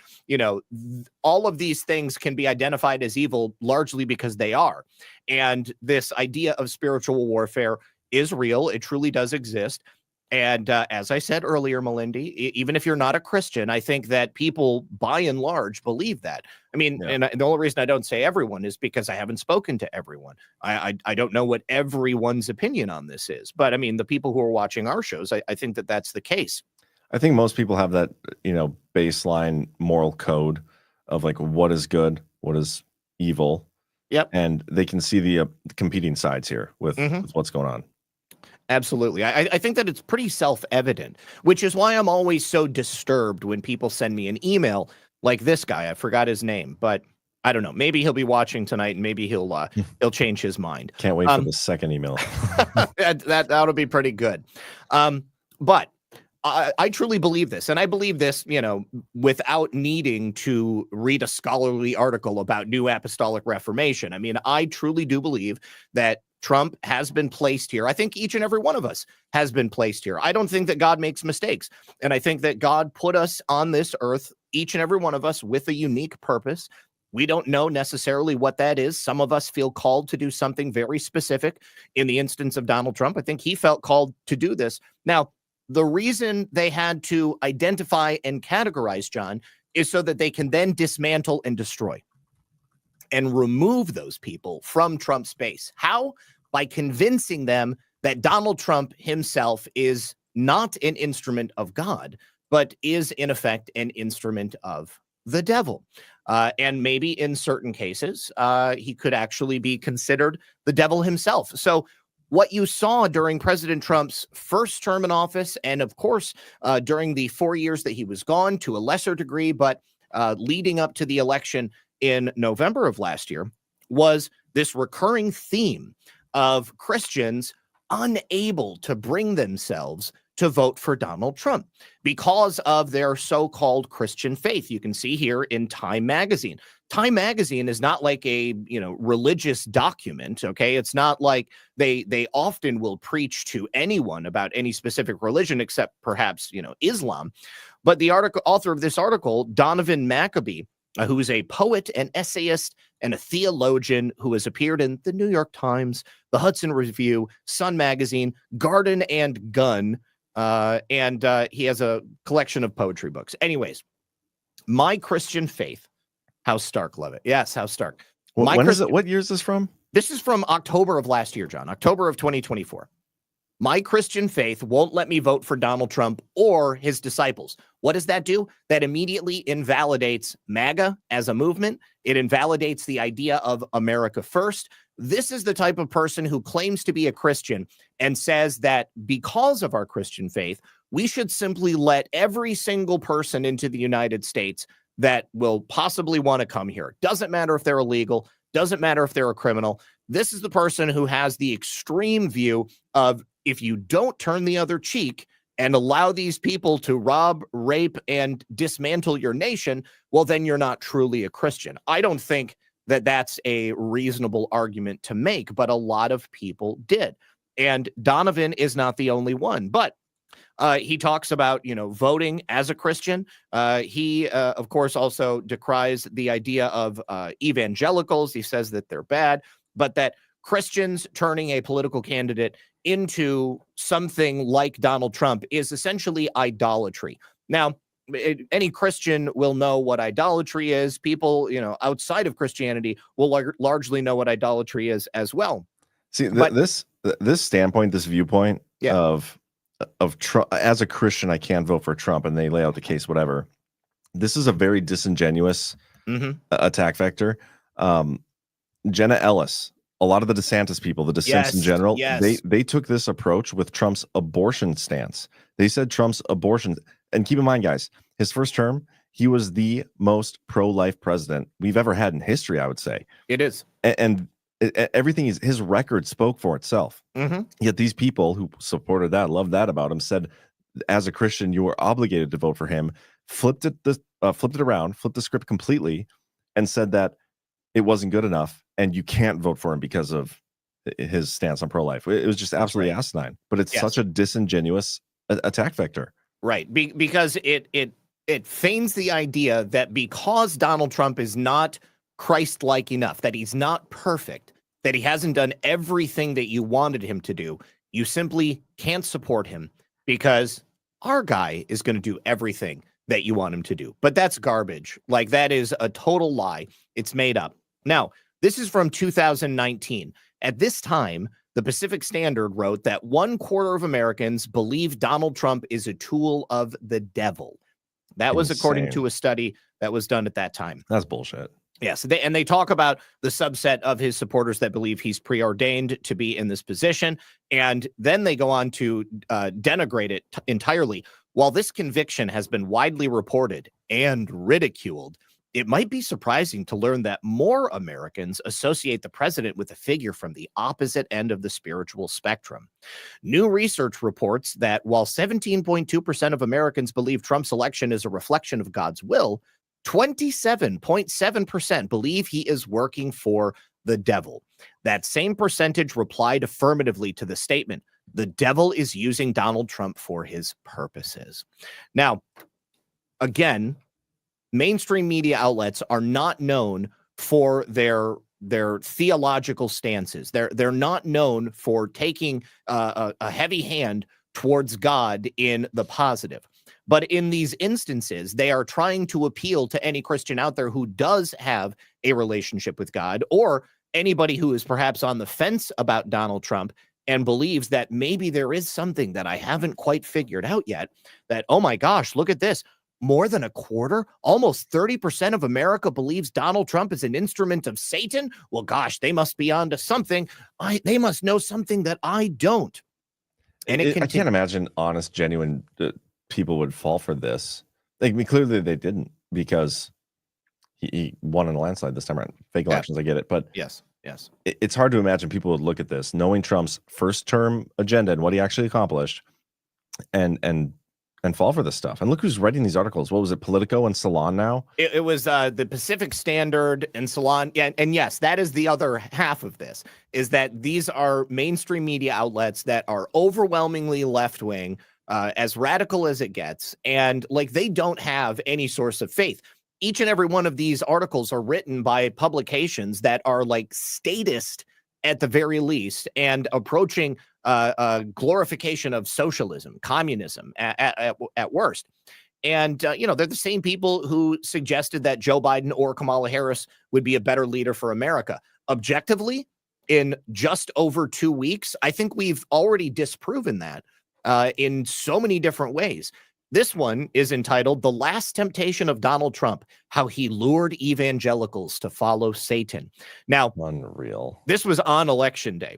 all of these things can be identified as evil largely because they are. And this idea of spiritual warfare is real. It truly does exist. And as I said earlier, Melindy, even if you're not a Christian, I think that people, by and large, believe that. I mean, and the only reason I don't say everyone is because I haven't spoken to everyone. I don't know what everyone's opinion on this is. But I mean, the people who are watching our shows, I think that that's the case. I think most people have that, baseline moral code of like what is good, what is evil. Yep. And they can see the competing sides here with what's going on. Absolutely. I think that it's pretty self-evident, which is why I'm always so disturbed when people send me an email like this guy. I forgot his name, but I don't know. Maybe he'll be watching tonight and maybe he'll change his mind. Can't wait for the second email. That'll be pretty good. But I truly believe this, and I believe this, without needing to read a scholarly article about New Apostolic Reformation. I mean, I truly do believe that Trump has been placed here. I think each and every one of us has been placed here. I don't think that God makes mistakes. And I think that God put us on this earth, each and every one of us, with a unique purpose. We don't know necessarily what that is. Some of us feel called to do something very specific. In the instance of Donald Trump, I think he felt called to do this. Now, the reason they had to identify and categorize John is so that they can then dismantle and destroy and remove those people from Trump's base. How? By convincing them that Donald Trump himself is not an instrument of God, but is in effect an instrument of the devil. And maybe in certain cases, he could actually be considered the devil himself. So what you saw during President Trump's first term in office, and of course, during the 4 years that he was gone to a lesser degree, but leading up to the election in November of last year, was this recurring theme of Christians unable to bring themselves to vote for Donald Trump because of their so-called Christian faith. You can see here in Time magazine. Time magazine is not like a, religious document, okay? It's not like they often will preach to anyone about any specific religion except perhaps, Islam. But the author of this article, Donovan Maccabee, who is a poet, an essayist, and a theologian who has appeared in the New York Times, the Hudson Review, Sun Magazine, Garden and Gun, and he has a collection of poetry books. Anyways, My Christian Faith. How Stark, love it. Yes, how Stark. What year is this from? This is from October of last year, John. October of 2024. My Christian faith won't let me vote for Donald Trump or his disciples. What does that do? That immediately invalidates MAGA as a movement. It invalidates the idea of America first. This is the type of person who claims to be a Christian and says that because of our Christian faith, we should simply let every single person into the United States that will possibly want to come here. Doesn't matter if they're illegal. Doesn't matter if they're a criminal. This is the person who has the extreme view of, if you don't turn the other cheek and allow these people to rob, rape, and dismantle your nation, well, then you're not truly a Christian. I don't think that that's a reasonable argument to make, but a lot of people did. And Donovan is not the only one, but he talks about, voting as a Christian. He, of course, also decries the idea of evangelicals. He says that they're bad, but that Christians turning a political candidate into something like Donald Trump is essentially idolatry. Now, any Christian will know what idolatry is. People, outside of Christianity will largely know what idolatry is as well. See, this standpoint, this viewpoint of Trump as a Christian, I can't vote for Trump, and they lay out the case, whatever. This is a very disingenuous attack vector. Jenna Ellis, a lot of the DeSantis people, the DeSantis in general, they took this approach with Trump's abortion stance. They said Trump's abortion, and keep in mind, guys, his first term, he was the most pro-life president we've ever had in history, I would say. It is. And everything his record spoke for itself. Yet these people who supported that, loved that about him, said, as a Christian, you were obligated to vote for him, flipped it around, flipped the script completely, and said that it wasn't good enough and you can't vote for him because of his stance on pro-life. It was just absolutely asinine, but it's such a disingenuous attack vector. Right. Because it feigns the idea that because Donald Trump is not Christ-like enough, that he's not perfect, that he hasn't done everything that you wanted him to do, you simply can't support him because our guy is going to do everything that you want him to do. But that's garbage. Like, that is a total lie. It's made up. Now, this is from 2019. At this time, the Pacific Standard wrote that 1/4 of Americans believe Donald Trump is a tool of the devil. That was according to a study that was done at that time. That's bullshit. Yes, they talk about the subset of his supporters that believe he's preordained to be in this position, and then they go on to denigrate it entirely. While this conviction has been widely reported and ridiculed, it might be surprising to learn that more Americans associate the president with a figure from the opposite end of the spiritual spectrum. New research reports that while 17.2% of Americans believe Trump's election is a reflection of God's will, 27.7% believe he is working for the devil. That same percentage replied affirmatively to the statement, "The devil is using Donald Trump for his purposes." Now, again, mainstream media outlets are not known for their theological stances. They're not known for taking a heavy hand towards God in the positive. But in these instances, they are trying to appeal to any Christian out there who does have a relationship with God, or anybody who is perhaps on the fence about Donald Trump and believes that maybe there is something that I haven't quite figured out yet, that, oh my gosh, look at this. More than a quarter, almost 30% of America believes Donald Trump is an instrument of Satan. Well, gosh, they must be onto something. They must know something that I don't. And I can't imagine honest, genuine people would fall for this. Like, I mean, clearly they didn't, because he won in a landslide this time around. Fake elections, I get it, but yes, it's hard to imagine people would look at this, knowing Trump's first term agenda and what he actually accomplished, and fall for this stuff. And look who's writing these articles. What was it, Politico and Salon now? It was the Pacific Standard and Salon. Yeah, and yes, that is the other half of this, is that these are mainstream media outlets that are overwhelmingly left-wing, as radical as it gets, and like, they don't have any source of faith. each and every one of these articles are written by publications that are like statist at the very least and approaching glorification of socialism, communism at worst. And, they're the same people who suggested that Joe Biden or Kamala Harris would be a better leader for America. Objectively, in just over 2 weeks, I think we've already disproven that in so many different ways. This one is entitled The Last Temptation of Donald Trump, How He Lured Evangelicals to Follow Satan. Now, unreal. This was on Election Day.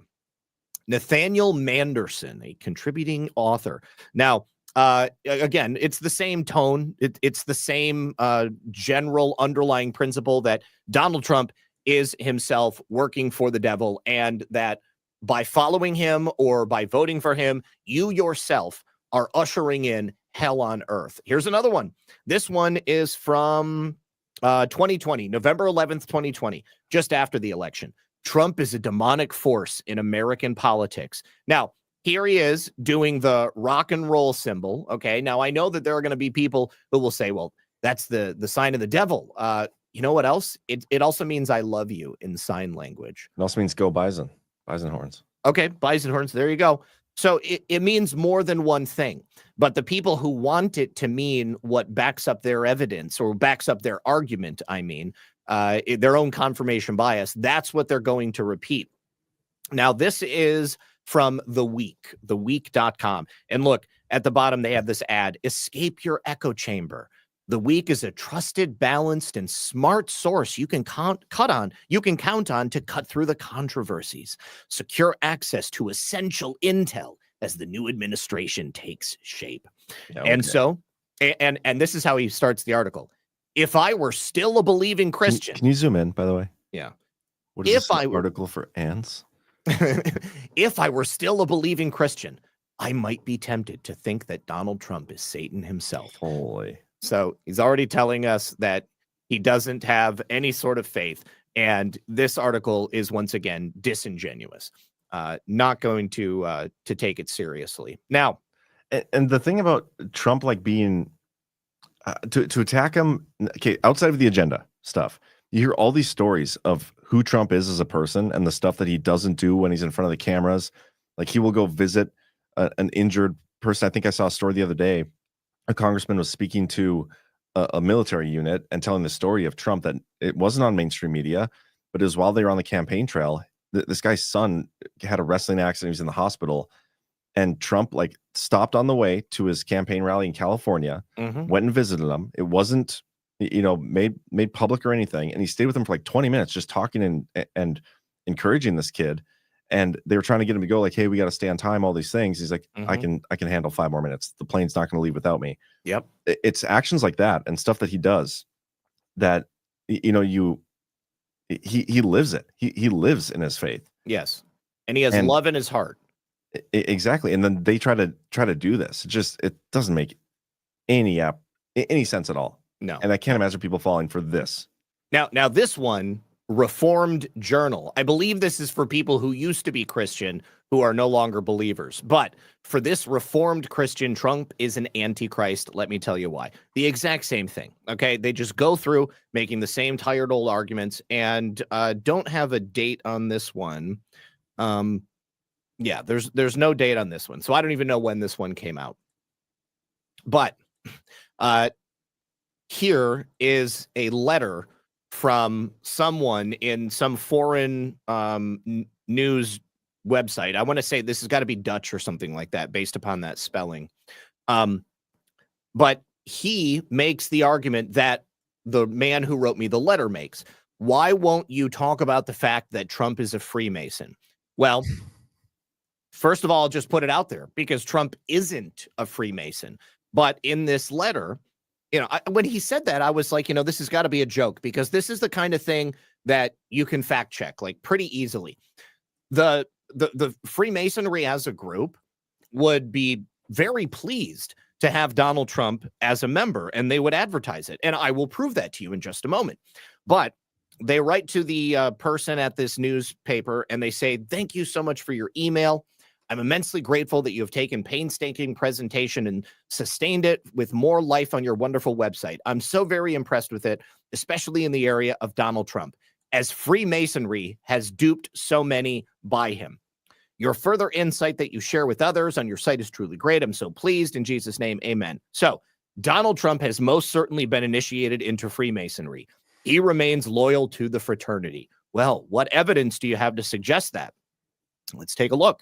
Nathaniel Manderson, a contributing author. Now, again, it's the same tone. It's the same general underlying principle that Donald Trump is himself working for the devil, and that by following him or by voting for him, you yourself are ushering in hell on earth. Here's another one. This one is from 2020, November 11th, 2020, just after the election. Trump is a demonic force in American politics. Now, here he is doing the rock and roll symbol. Okay. Now, I know that there are going to be people who will say, well, that's the sign of the devil. You know what else? It also means I love you in sign language. It also means go bison horns. Okay. Bison horns. There you go. So it means more than one thing, but the people who want it to mean what backs up their evidence or backs up their argument, their own confirmation bias, that's what they're going to repeat. Now, this is from theweek.com. And look, at the bottom, they have this ad, escape your echo chamber. The Week is a trusted, balanced, and smart source you can count on to cut through the controversies. Secure access to essential intel as the new administration takes shape. Okay. And so, and this is how he starts the article. If I were still a believing Christian. Can you zoom in, by the way? Yeah. What is this article for ants? If I were still a believing Christian, I might be tempted to think that Donald Trump is Satan himself. Holy. So he's already telling us that he doesn't have any sort of faith. And this article is once again disingenuous, not going to take it seriously. Now, and the thing about Trump, like being to attack him, okay, outside of the agenda stuff, you hear all these stories of who Trump is as a person and the stuff that he doesn't do when he's in front of the cameras. Like he will go visit an injured person. I think I saw a story the other day. A congressman was speaking to a military unit and telling the story of Trump, that it wasn't on mainstream media, but it was while they were on the campaign trail. This guy's son had a wrestling accident. He was in the hospital, and Trump like stopped on the way to his campaign rally in California, went and visited him. It wasn't, made public or anything. And he stayed with him for like 20 minutes, just talking and encouraging this kid. And they were trying to get him to go like, hey, we got to stay on time, all these things. He's like, I can handle 5 more minutes. The plane's not going to leave without me. Yep. It's actions like that and stuff that he does that, he lives it. He lives in his faith. Yes. And he has love in his heart. Exactly. And then they try to do this. It doesn't make any sense at all. No. And I can't imagine people falling for this. Now this one, Reformed Journal. I believe this is for people who used to be Christian who are no longer believers. But for this Reformed Christian, Trump is an antichrist. Let me tell you why. The exact same thing. Okay. They just go through making the same tired old arguments and don't have a date on this one. Yeah, there's no date on this one. So I don't even know when this one came out. But here is a letter from someone in some foreign news website. I want to say this has got to be Dutch or something like that, based upon that spelling. But he makes the argument that the man who wrote me the letter makes. Why won't you talk about the fact that Trump is a Freemason? Well, first of all, I'll just put it out there, because Trump isn't a Freemason. But in this letter, when he said that, I was like, this has got to be a joke, because this is the kind of thing that you can fact check like pretty easily. The Freemasonry as a group would be very pleased to have Donald Trump as a member, and they would advertise it. And I will prove that to you in just a moment. But they write to the person at this newspaper and they say, thank you so much for your email. I'm immensely grateful that you have taken painstaking presentation and sustained it with more life on your wonderful website. I'm so very impressed with it, especially in the area of Donald Trump, as Freemasonry has duped so many by him. Your further insight that you share with others on your site is truly great. I'm so pleased. In Jesus' name, amen. So Donald Trump has most certainly been initiated into Freemasonry. He remains loyal to the fraternity. Well, what evidence do you have to suggest that? Let's take a look.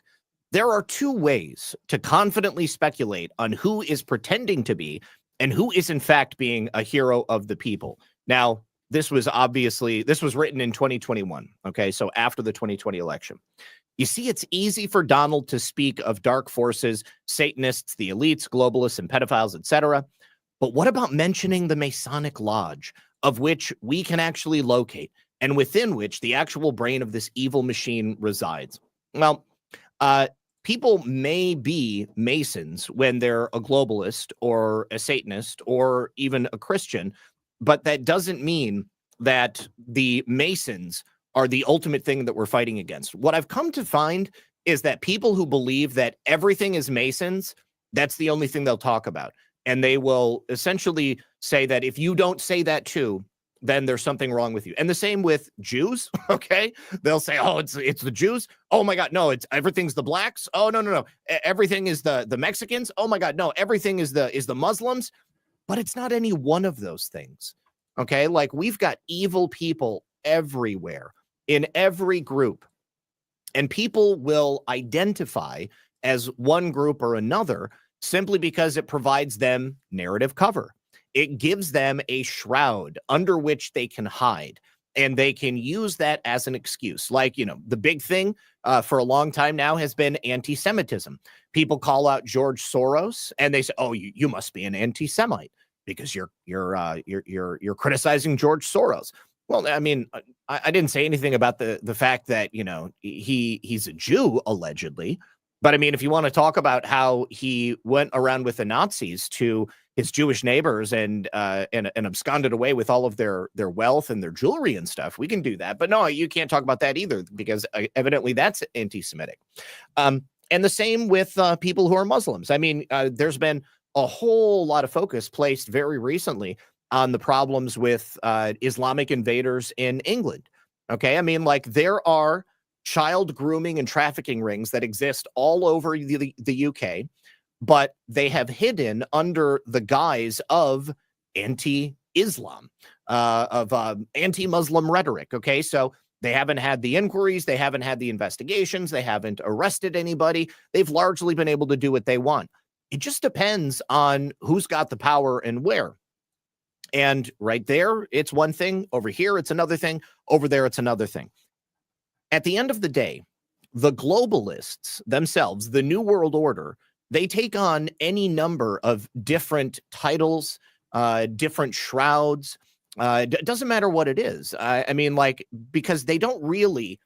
There are two ways to confidently speculate on who is pretending to be and who is in fact being a hero of the people. Now, this was written in 2021, okay? So after the 2020 election. You see, it's easy for Donald to speak of dark forces, Satanists, the elites, globalists, and pedophiles, etc. But what about mentioning the Masonic Lodge, of which we can actually locate, and within which the actual brain of this evil machine resides? Well, people may be Masons when they're a globalist or a Satanist or even a Christian, but that doesn't mean that the Masons are the ultimate thing that we're fighting against. What I've come to find is that people who believe that everything is Masons, that's the only thing they'll talk about. And they will essentially say that if you don't say that too, then there's something wrong with you. And the same with Jews, okay? They'll say, oh, it's the Jews. Oh my God, no, everything's the blacks. Oh, no. Everything is the Mexicans. Oh my God, no, everything is the Muslims. But it's not any one of those things, okay? Like, we've got evil people everywhere in every group. And people will identify as one group or another simply because it provides them narrative cover. It gives them a shroud under which they can hide, and they can use that as an excuse. Like, the big thing for a long time now has been anti-Semitism. People call out George Soros and they say, oh, you must be an anti-Semite because you're criticizing George Soros. Well, I mean, I didn't say anything about the fact that, he's a Jew, allegedly. But I mean, if you want to talk about how he went around with the Nazis to his Jewish neighbors and absconded away with all of their wealth and their jewelry and stuff, we can do that. But no, you can't talk about that either, because evidently that's anti-Semitic. And the same with people who are Muslims. I mean, there's been a whole lot of focus placed very recently on the problems with Islamic invaders in England. Okay, I mean, like, there are child grooming and trafficking rings that exist all over the UK, but they have hidden under the guise of anti-Islam, of anti-Muslim rhetoric. Okay, so they haven't had the inquiries, they haven't had the investigations, they haven't arrested anybody. They've largely been able to do what they want. It just depends on who's got the power and where. And right there, it's one thing. Over here, it's another thing. Over there, it's another thing. At the end of the day, the globalists themselves, the New World Order, they take on any number of different titles, different shrouds. It doesn't matter what it is. I mean, like, because they don't really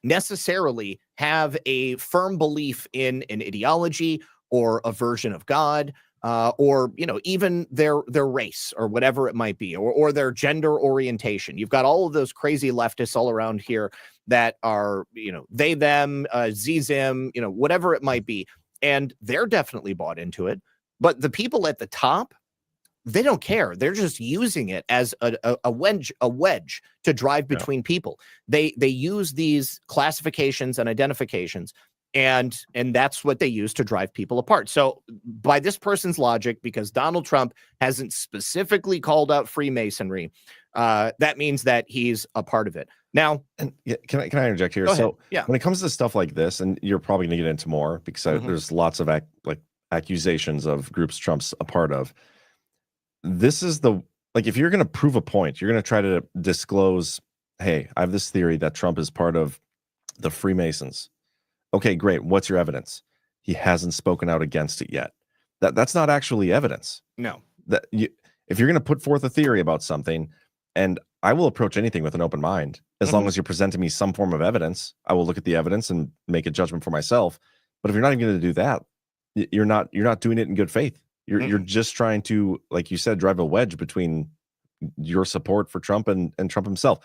necessarily have a firm belief in an ideology or a version of God, or even their race or whatever it might be, or their gender orientation. You've got all of those crazy leftists all around here that are they, them, zim, whatever it might be, and they're definitely bought into it. But the people at the top, they don't care. They're just using it as a wedge to drive between people. They use these classifications and identifications, and that's what they use to drive people apart. So by this person's logic, because Donald Trump hasn't specifically called out Freemasonry, that means that he's a part of it. Now, and can I interject here? So when it comes to stuff like this, and you're probably going to get into more because there's lots of accusations of groups Trump's a part of. This is if you're going to prove a point, you're going to try to disclose, hey, I have this theory that Trump is part of the Freemasons. Okay, great. What's your evidence? He hasn't spoken out against it yet. That's not actually evidence. No. If you're going to put forth a theory about something, and I will approach anything with an open mind, as long as you're presenting me some form of evidence, I will look at the evidence and make a judgment for myself. But if you're not even going to do that, you're not doing it in good faith. You're just trying to, like you said, drive a wedge between your support for Trump and Trump himself.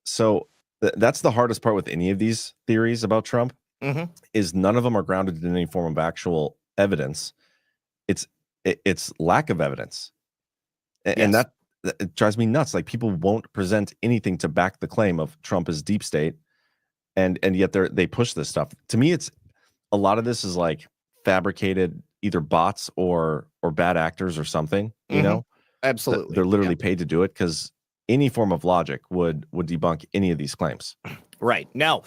So that's the hardest part with any of these theories about Trump, is none of them are grounded in any form of actual evidence. It's lack of evidence, and that it drives me nuts. Like, people won't present anything to back the claim of Trump is deep state, and yet they push this stuff. To me, it's a lot of this is like fabricated, either bots or bad actors or something. You know, absolutely, they're literally paid to do it, because any form of logic would debunk any of these claims. Right. Now,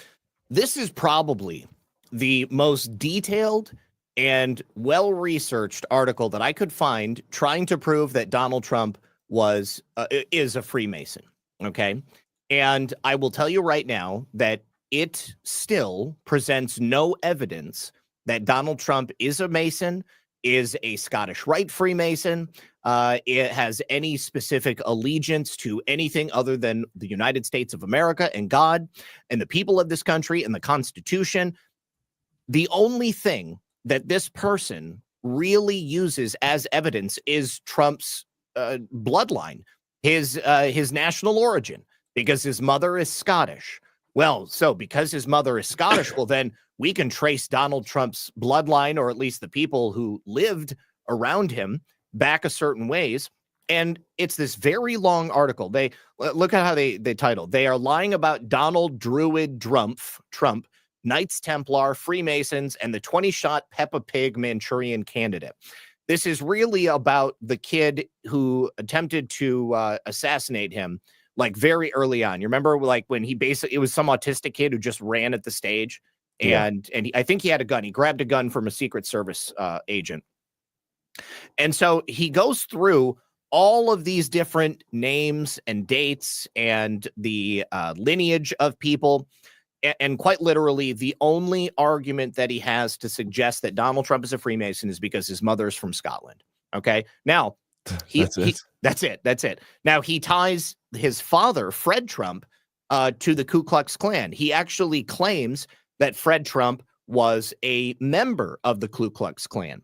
this is probably the most detailed and well-researched article that I could find trying to prove that Donald Trump is a Freemason. Okay. And I will tell you right now that it still presents no evidence that Donald Trump is a Mason, is a Scottish Rite Freemason, it has any specific allegiance to anything other than the United States of America and God and the people of this country and the Constitution. The only thing that this person really uses as evidence is Trump's bloodline, his national origin, because his mother is Scottish. Well, so because his mother is Scottish, well, then we can trace Donald Trump's bloodline, or at least the people who lived around him, back a certain ways. And it's this very long article. They look at how they titled. They are lying about Donald Druid Trump, Knights Templar, Freemasons, and the 20-shot Peppa Pig Manchurian candidate. This is really about the kid who attempted to assassinate him, like, very early on. You remember, like, when it was some autistic kid who just ran at the stage, and I think he had a gun. He grabbed a gun from a Secret Service agent. And so he goes through all of these different names and dates and the lineage of people. And quite literally, the only argument that he has to suggest that Donald Trump is a Freemason is because his mother's from Scotland. Okay. Now, that's it. Now, he ties his father, Fred Trump, to the Ku Klux Klan. He actually claims that Fred Trump was a member of the Ku Klux Klan.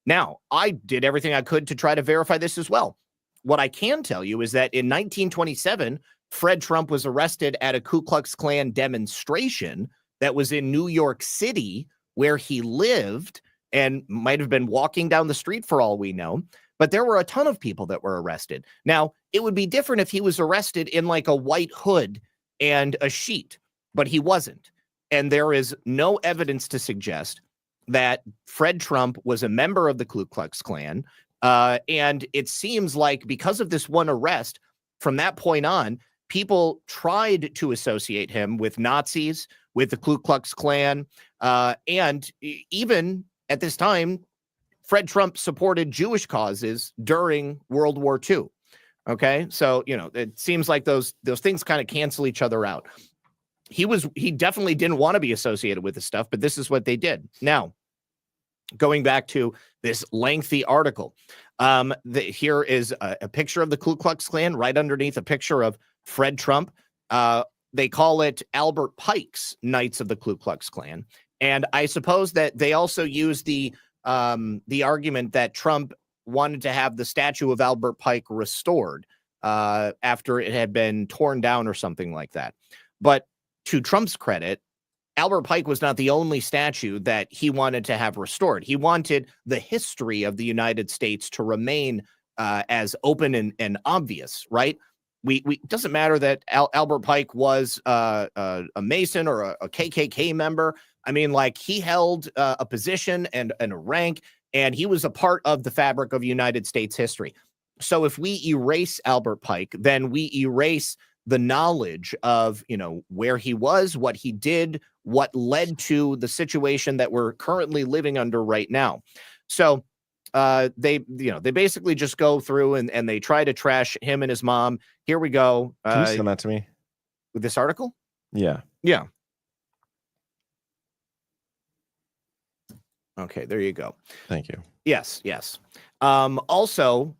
Now, I did everything I could to try to verify this as well. What I can tell you is that in 1927, Fred Trump was arrested at a Ku Klux Klan demonstration that was in New York City, where he lived, and might have been walking down the street for all we know. But there were a ton of people that were arrested. Now, it would be different if he was arrested in like a white hood and a sheet, but he wasn't. And there is no evidence to suggest that Fred Trump was a member of the Ku Klux Klan. And it seems like because of this one arrest, from that point on, people tried to associate him with Nazis, with the Ku Klux Klan, and even at this time, Fred Trump supported Jewish causes during World War II. Okay, so it seems like those things kind of cancel each other out. He definitely didn't want to be associated with this stuff, but this is what they did. Now, going back to this lengthy article, here is a picture of the Ku Klux Klan right underneath a picture of Fred Trump. They call it Albert Pike's Knights of the Ku Klux Klan. And I suppose that they also use the argument that Trump wanted to have the statue of Albert Pike restored after it had been torn down or something like that. But to Trump's credit, Albert Pike was not the only statue that he wanted to have restored. He wanted the history of the United States to remain as open and obvious, right? It doesn't matter that Albert Pike was a Mason or a KKK member. I mean, like, he held a position and a rank, and he was a part of the fabric of United States history. So if we erase Albert Pike, then we erase the knowledge of, where he was, what he did, what led to the situation that we're currently living under right now. So they basically just go through and they try to trash him and his mom. Here we go. Can you send that to me? With this article? Yeah. Yeah. Okay, there you go. Thank you. Yes. Also,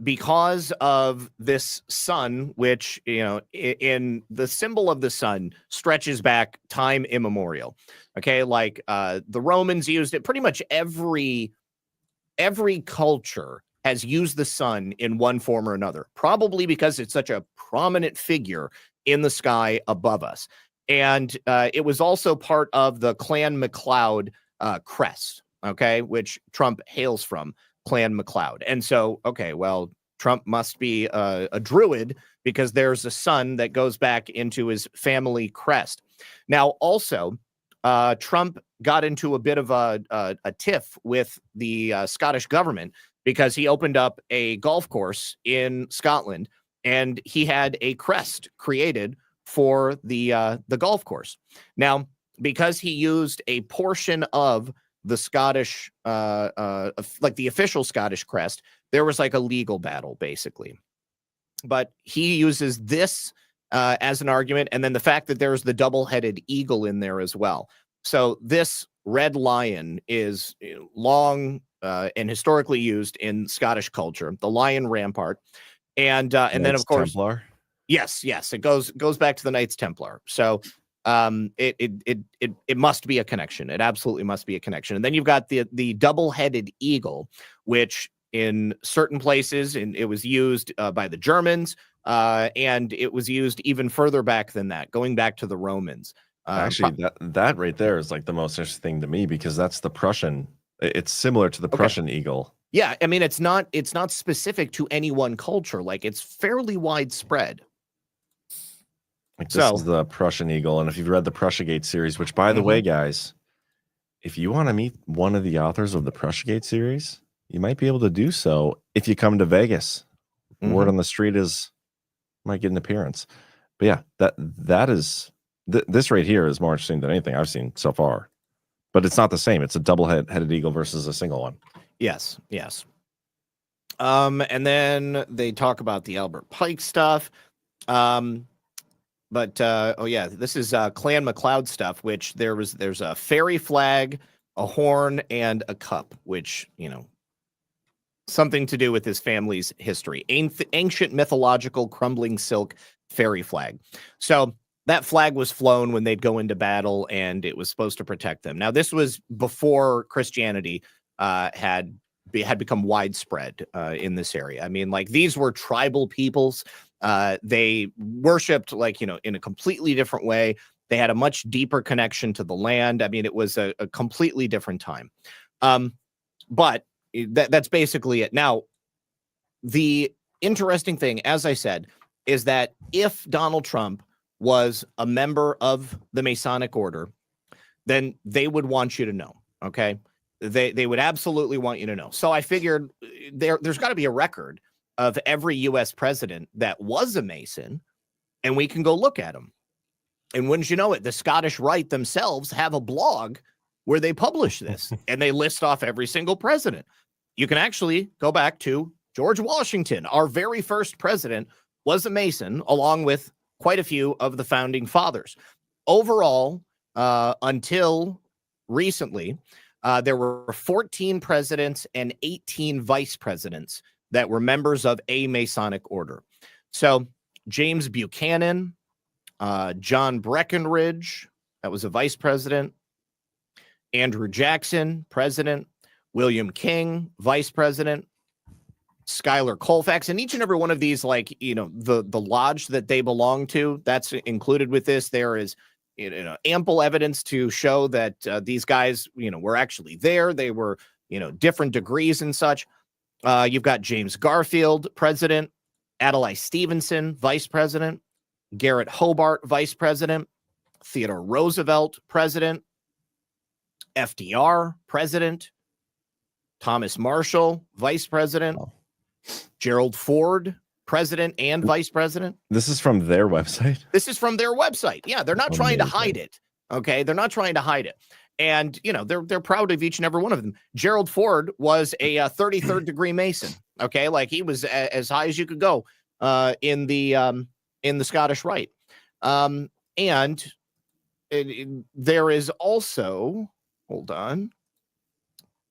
because of this sun, which, in the symbol of the sun stretches back time immemorial. Okay, like the Romans used it. Pretty much every culture has used the sun in one form or another, probably because it's such a prominent figure in the sky above us. And it was also part of the Clan MacLeod crest, okay, which Trump hails from, Clan MacLeod. And so, okay, well, Trump must be a druid because there's a son that goes back into his family crest. Now, also, Trump got into a bit of a tiff with the Scottish government because he opened up a golf course in Scotland, and he had a crest created for the golf course. Now, because he used a portion of the Scottish, like the official Scottish crest, there was like a legal battle, basically. But he uses this as an argument, and then the fact that there's the double-headed eagle in there as well. So this red lion is long and historically used in Scottish culture, the lion rampart, and then of course, Templar. Yes, it goes back to the Knights Templar. So it must be a connection. It absolutely must be a connection. And then you've got the double-headed eagle, which in certain places, and it was used by the Germans, and it was used even further back than that, going back to the Romans. Actually, that right there is like the most interesting thing to me because that's the Prussian. It's similar to the Prussian eagle. Yeah, I mean, it's not specific to any one culture. Like, it's fairly widespread. Like this is the Prussian eagle, and if you've read the Prussiagate series, which by the way, guys, if you want to meet one of the authors of the Prussiagate series, you might be able to do so if you come to Vegas. Word on the street is might get an appearance. But yeah, that is this right here is more interesting than anything I've seen so far. But it's not the same. It's a double-headed eagle versus a single one. Yes. And then they talk about the Albert Pike stuff. But this is Clan MacLeod stuff, which there's a fairy flag, a horn, and a cup, which, something to do with his family's history. Ancient mythological crumbling silk fairy flag. So that flag was flown when they'd go into battle, and it was supposed to protect them. Now, this was before Christianity had become widespread in this area. I mean, like, these were tribal peoples. They worshipped in a completely different way. They had a much deeper connection to the land. I mean, it was a completely different time. But that's basically it. Now, the interesting thing, as I said, is that if Donald Trump was a member of the Masonic order, then they would want you to know. Okay. They would absolutely want you to know. So I figured there's got to be a record of every U.S. president that was a Mason, and we can go look at them. And wouldn't you know it, the Scottish Rite themselves have a blog where they publish this, and they list off every single president. You can actually go back to George Washington. Our very first president was a Mason, along with quite a few of the founding fathers. Overall, until recently, there were 14 presidents and 18 vice presidents that were members of a Masonic order. So James Buchanan, John Breckinridge, that was a vice president, Andrew Jackson, president, William King, vice president, Schuyler Colfax, and each and every one of these, the lodge that they belong to, that's included with this. There is ample evidence to show that these guys, were actually there. They were, different degrees and such. You've got James Garfield, president, Adlai Stevenson, vice president, Garrett Hobart, vice president, Theodore Roosevelt, president, FDR, president, Thomas Marshall, vice president, Gerald Ford, president and vice president. This is from their website? This is from their website. Yeah, they're not trying to hide it. Okay, they're not trying to hide it. And, they're proud of each and every one of them. Gerald Ford was a 33rd degree Mason. Okay, like he was as high as you could go in the Scottish Rite. And there is also, hold on,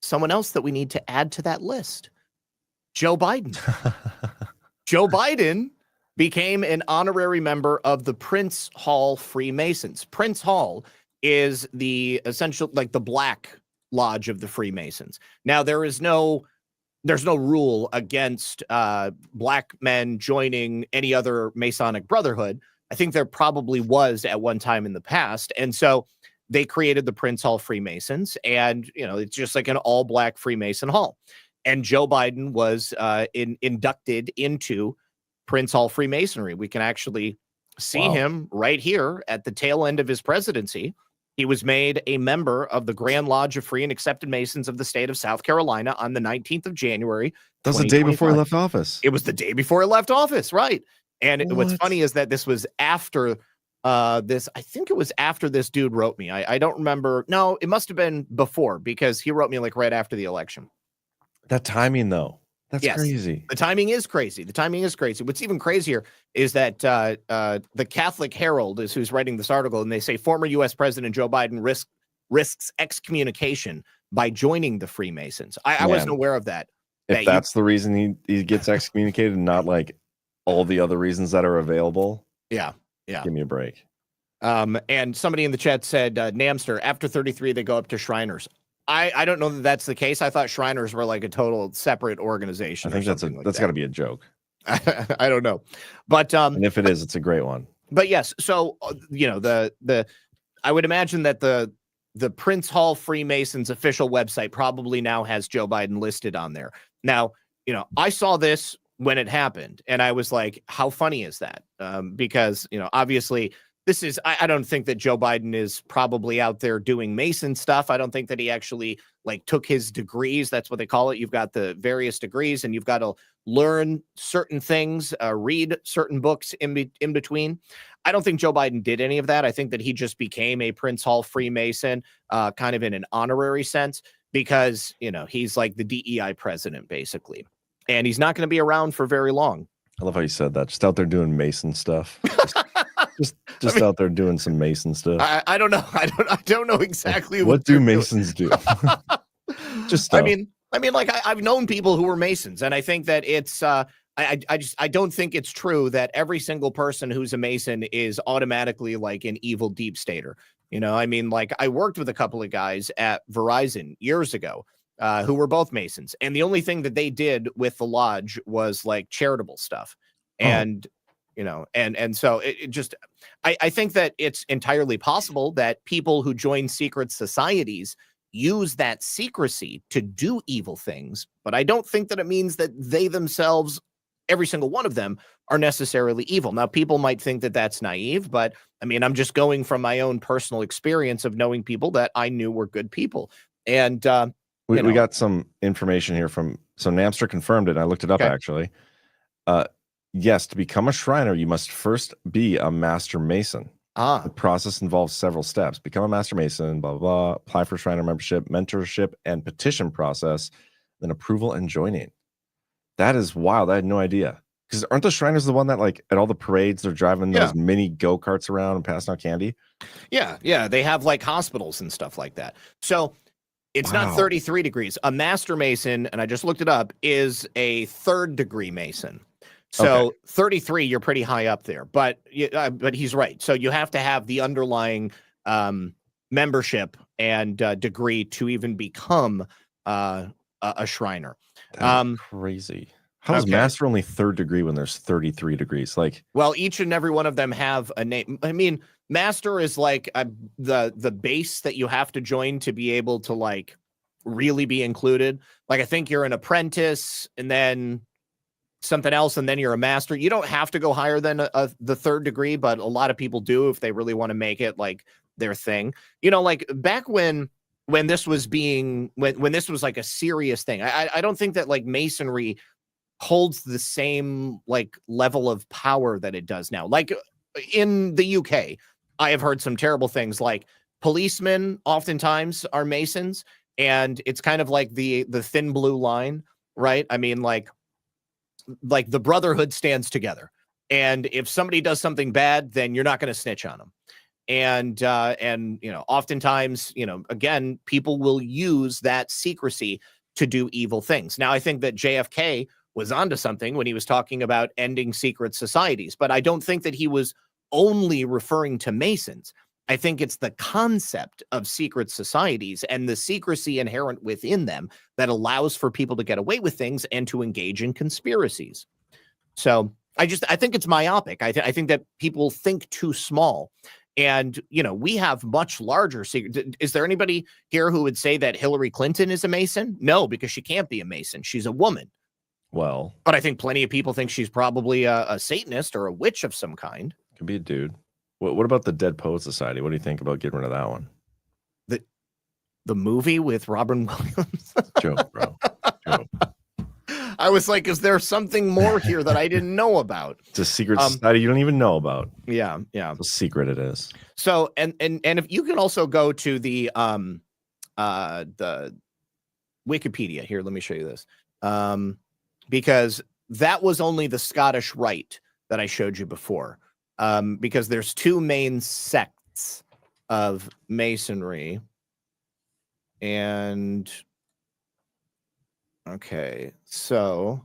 someone else that we need to add to that list. Joe Biden. Joe Biden became an honorary member of the Prince Hall Freemasons. Prince Hall is the essential, the Black Lodge of the Freemasons. Now, there's no rule against Black men joining any other Masonic brotherhood. I think there probably was at one time in the past. And so they created the Prince Hall Freemasons, and, you know, it's just like an all black Freemason hall. And Joe Biden was inducted into Prince Hall Freemasonry. We can actually see him right here at the tail end of his presidency. He was made a member of the Grand Lodge of Free and Accepted Masons of the state of South Carolina on the 19th of January. That was the day before he left office. It was the day before he left office, right? And what's funny is that this was after this. I think it was after this dude wrote me. I don't remember. No, it must have been before, because he wrote me like right after the election. That timing, though, that's crazy. The timing is crazy. What's even crazier is that the Catholic Herald is who's writing this article, and they say former U.S. President Joe Biden risks excommunication by joining the Freemasons. I wasn't aware of that. If that's the reason he gets excommunicated, and not like all the other reasons that are available. Yeah. Give me a break. And somebody in the chat said, Namster, after 33, they go up to Shriners. I don't know that that's the case. I thought Shriners were like a total separate organization. I think that's got to be a joke. I don't know, but and if it is, it's a great one. But yes, so you know, I would imagine that the Prince Hall Freemasons official website probably now has Joe Biden listed on there. Now, you know, I saw this when it happened, and I was like, how funny is that? Because, you know, obviously this is, I don't think that Joe Biden is probably out there doing Mason stuff. I don't think that he actually like took his degrees. That's what they call it. You've got the various degrees, and you've got to learn certain things, read certain books in between. I don't think Joe Biden did any of that. I think that he just became a Prince Hall Freemason, kind of in an honorary sense, because, you know, he's like the DEI president, basically. And he's not going to be around for very long. I love how you said that. Just out there doing Mason stuff. Just out there doing some Mason stuff. I don't know. I don't know exactly what do Masons do. Just stuff. I mean, like I've known people who were Masons, and I think that it's I don't think it's true that every single person who's a Mason is automatically like an evil deep stater. You know, I mean, like I worked with a couple of guys at Verizon years ago who were both Masons, and the only thing that they did with the lodge was like charitable stuff. And you know, and so it just, I think that it's entirely possible that people who join secret societies use that secrecy to do evil things, but I don't think that it means that they themselves, every single one of them, are necessarily evil. Now, people might think that that's naive, but I mean, I'm just going from my own personal experience of knowing people that I knew were good people. And we got some information here from, so Namster confirmed it. I looked it up actually. Yes, to become a Shriner, you must first be a Master Mason. The process involves several steps. Become a Master Mason, blah, blah, blah. Apply for Shriner membership, mentorship, and petition process, then approval and joining. That is wild. I had no idea. Because aren't the Shriners the one that, like, at all the parades, they're driving those mini go-karts around and passing out candy? Yeah. They have, like, hospitals and stuff like that. So it's not 33 degrees. A Master Mason, and I just looked it up, is a 3rd degree Mason. So 33, you're pretty high up there, but he's right. So you have to have the underlying membership and degree to even become a Shriner. That's crazy. How is Master only 3rd degree when there's 33 degrees? Like, well, each and every one of them have a name. I mean, Master is like the base that you have to join to be able to like really be included. Like, I think you're an apprentice, and then something else, and then you're a master. You don't have to go higher than the 3rd degree, but a lot of people do if they really want to make it like their thing. You know, like back when this was being when this was like a serious thing, I don't think that like Masonry holds the same like level of power that it does now. Like in the UK, I have heard some terrible things, like policemen oftentimes are Masons, and it's kind of like the thin blue line, right? I mean, like the brotherhood stands together, and if somebody does something bad, then you're not going to snitch on them. And you know, oftentimes, you know, again, people will use that secrecy to do evil things. Now, I think that JFK was onto something when he was talking about ending secret societies, but I don't think that he was only referring to Masons. I think it's the concept of secret societies and the secrecy inherent within them that allows for people to get away with things and to engage in conspiracies. So I think it's myopic. I think that people think too small. And, we have much larger secret. Is there anybody here who would say that Hillary Clinton is a Mason? No, because she can't be a Mason. She's a woman. Well, but I think plenty of people think she's probably a Satanist or a witch of some kind. Could be a dude. What about the Dead Poet Society? What do you think about getting rid of that one? The movie with Robin Williams? Joke, bro. Joke. I was like, is there something more here that I didn't know about? It's a secret society you don't even know about. Yeah. It's a secret it is. So, and if you can also go to the Wikipedia here, let me show you this. Because that was only the Scottish Rite that I showed you before. Because there's two main sects of Masonry. And okay, so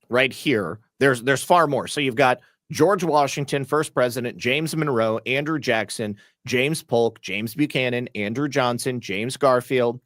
right here, there's far more. So you've got George Washington, first president, James Monroe, Andrew Jackson, James Polk, James Buchanan, Andrew Johnson, James Garfield,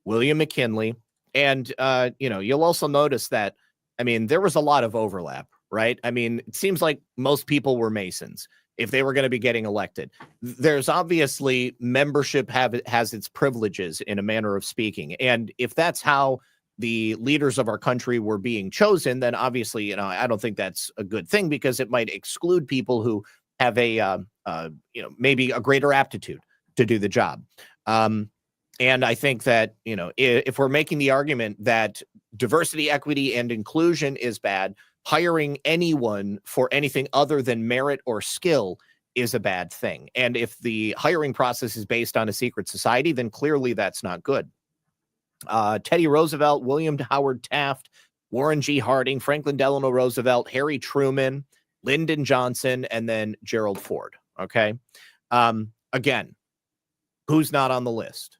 William McKinley. And, you'll also notice that, there was a lot of overlap, right? It seems like most people were Masons if they were going to be getting elected. There's obviously membership has its privileges in a manner of speaking. And if that's how the leaders of our country were being chosen, then obviously, I don't think that's a good thing, because it might exclude people who have maybe a greater aptitude to do the job. And I think that, if we're making the argument that diversity, equity, and inclusion is bad, hiring anyone for anything other than merit or skill is a bad thing. And if the hiring process is based on a secret society, then clearly that's not good. Teddy Roosevelt, William Howard Taft, Warren G. Harding, Franklin Delano Roosevelt, Harry Truman, Lyndon Johnson, and then Gerald Ford. Okay. Again, who's not on the list?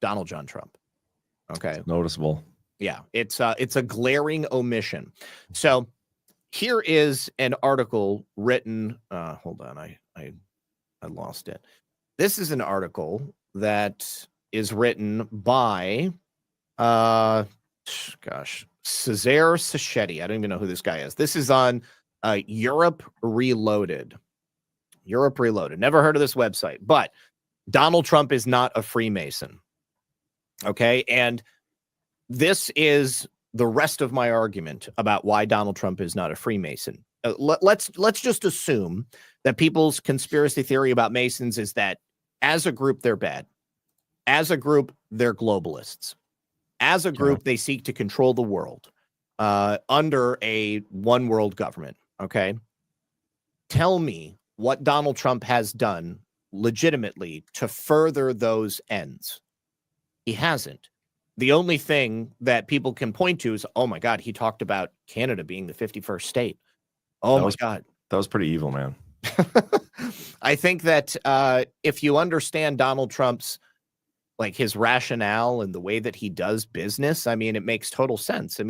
Donald John Trump. Okay. It's noticeable. Yeah, it's a glaring omission. So here is an article written. Hold on, I lost it. This is an article that is written by Cesare Sacchetti. I don't even know who this guy is. This is on Europe Reloaded. Europe Reloaded. Never heard of this website, but Donald Trump is not a Freemason. Okay, and this is the rest of my argument about why Donald Trump is not a Freemason. Let's just assume that people's conspiracy theory about Masons is that as a group, they're bad. As a group, they're globalists. As a group, they seek to control the world under a one world government. Okay. Tell me what Donald Trump has done legitimately to further those ends. He hasn't. The only thing that people can point to is, oh my God, he talked about Canada being the 51st state. Oh my God. That was pretty evil, man. I think that if you understand Donald Trump's, his rationale and the way that he does business, it makes total sense.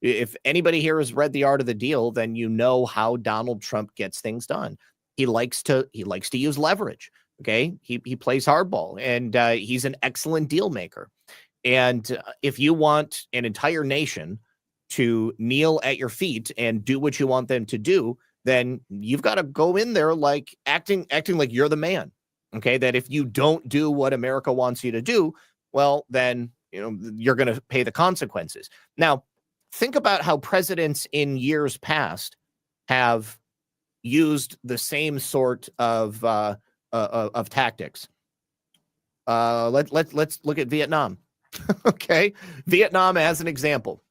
If anybody here has read The Art of the Deal, then you know how Donald Trump gets things done. He likes to use leverage. Okay. He plays hardball, and he's an excellent deal maker. And if you want an entire nation to kneel at your feet and do what you want them to do, then you've got to go in there acting like you're the man. Okay, that if you don't do what America wants you to do, well, then you're going to pay the consequences. Now, think about how presidents in years past have used the same sort of tactics. Let's look at Vietnam. Okay, Vietnam as an example.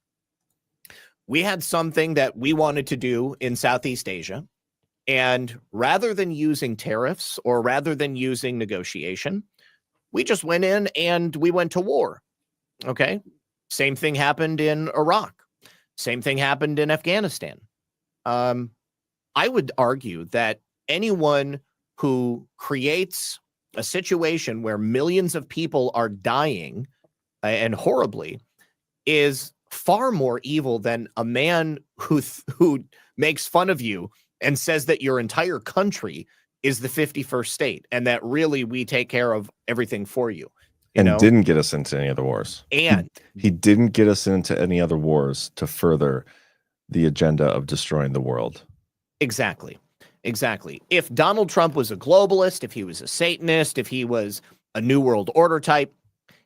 We had something that we wanted to do in Southeast Asia, and rather than using tariffs or rather than using negotiation, we just went in and we went to war. Okay, same thing happened in Iraq. Same thing happened in Afghanistan. I would argue that anyone who creates a situation where millions of people are dying and horribly is far more evil than a man who makes fun of you and says that your entire country is the 51st state and that really we take care of everything for you. And didn't get us into any other wars. And he didn't get us into any other wars to further the agenda of destroying the world. Exactly. If Donald Trump was a globalist, if he was a Satanist, if he was a New World Order type,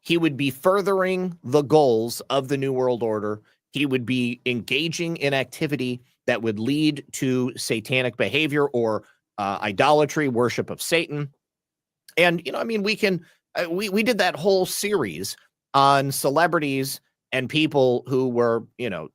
he would be furthering the goals of the New World Order. He would be engaging in activity that would lead to satanic behavior or idolatry, worship of Satan. And, you know, I mean, we did that whole series on celebrities and people who were, you know,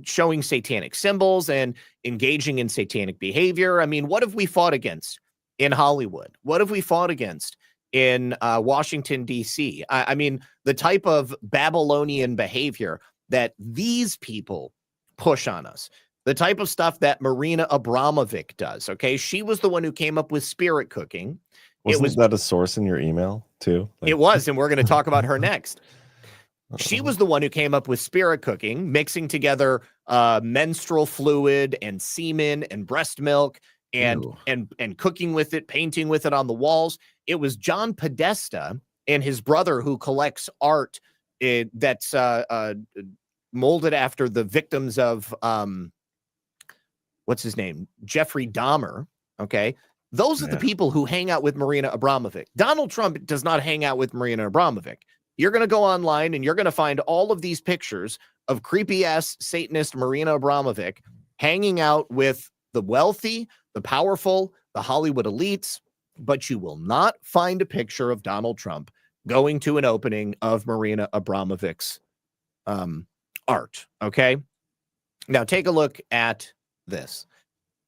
showing satanic symbols and engaging in satanic behavior. I mean, what have we fought against in Hollywood? What have we fought against in Washington, D.C.? I mean, the type of Babylonian behavior that these people push on us, the type of stuff that Marina Abramovic does, okay? She was the one who came up with spirit cooking. Was that a source in your email too? It was, and we're going to talk about her next. She was the one who came up with spirit cooking, mixing together menstrual fluid and semen and breast milk and cooking with it, painting with it on the walls. It was John Podesta and his brother who collects art that's molded after the victims of what's his name? Jeffrey Dahmer. Okay. Those are the people who hang out with Marina Abramovic. Donald Trump does not hang out with Marina Abramovic. You're going to go online and you're going to find all of these pictures of creepy ass Satanist Marina Abramovic hanging out with the wealthy, the powerful, the Hollywood elites, but you will not find a picture of Donald Trump going to an opening of Marina Abramovic's art. Okay. Now take a look at this.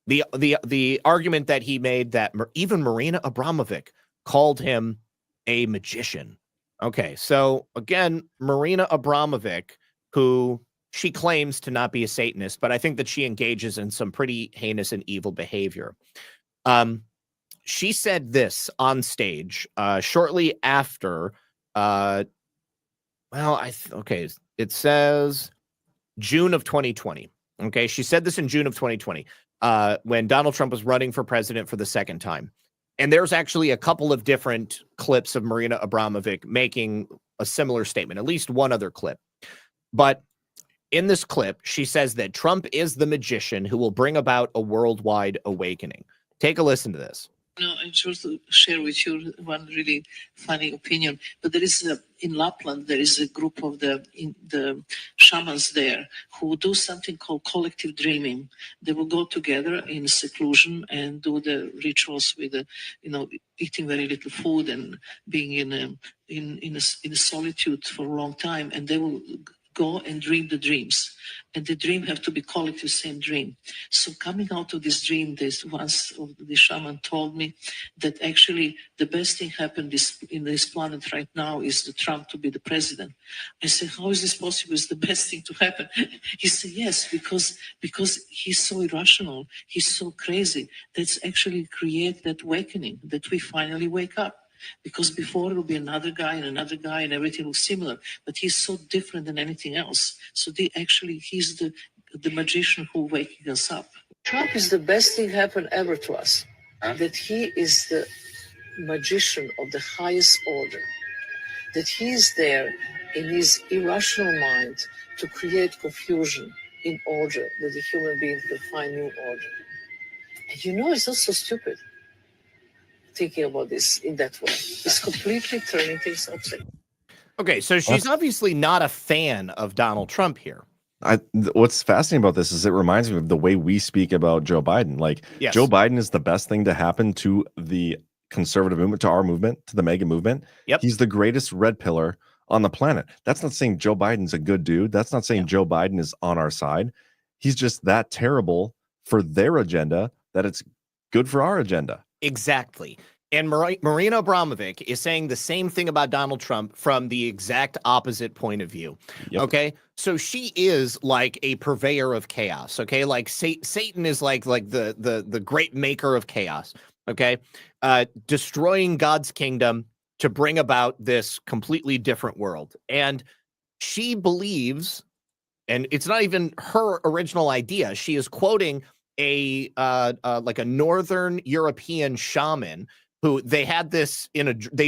The argument that he made that even Marina Abramovic called him a magician. Okay, so again, Marina Abramovic, who she claims to not be a Satanist, but I think that she engages in some pretty heinous and evil behavior. She said this on stage shortly after, it says June of 2020. Okay, she said this in June of 2020 when Donald Trump was running for president for the second time. And there's actually a couple of different clips of Marina Abramovic making a similar statement, at least one other clip. But in this clip, she says that Trump is the magician who will bring about a worldwide awakening. Take a listen to this. No, I just to share with you one really funny opinion. But there is in Lapland, there is a group of the shamans there who do something called collective dreaming. They will go together in seclusion and do the rituals with, eating very little food and being in a solitude for a long time, and they will go and dream the dreams, and the dream have to be collective, same dream. So coming out of this dream, the shaman told me that actually the best thing happened in this planet right now is the Trump to be the president. I said, how is this possible? It's the best thing to happen. He said, yes, because he's so irrational, he's so crazy. That's actually create that awakening that we finally wake up. Because before it will be another guy and everything looks similar, but he's so different than anything else. So he's the magician who waking us up. Trump is the best thing happened ever to us. That he is the magician of the highest order. That he is there in his irrational mind to create confusion in order that the human being can find new order. And it's not so stupid. Thinking about this in that way. It's completely turning things upside down. Okay, so she's obviously not a fan of Donald Trump here. What's fascinating about this is it reminds me of the way we speak about Joe Biden. Like, yes, Joe Biden is the best thing to happen to the conservative movement, to our movement, to the MAGA movement. Yep. He's the greatest red pillar on the planet. That's not saying Joe Biden's a good dude. That's not saying Joe Biden is on our side. He's just that terrible for their agenda that it's good for our agenda. Exactly. And Marina Abramovic is saying the same thing about Donald Trump from the exact opposite point of view. Yep. Okay. So she is like a purveyor of chaos. Okay. Like Satan is like the great maker of chaos. Okay. Destroying God's kingdom to bring about this completely different world. And she believes, and it's not even her original idea. She is quoting a Northern European shaman who they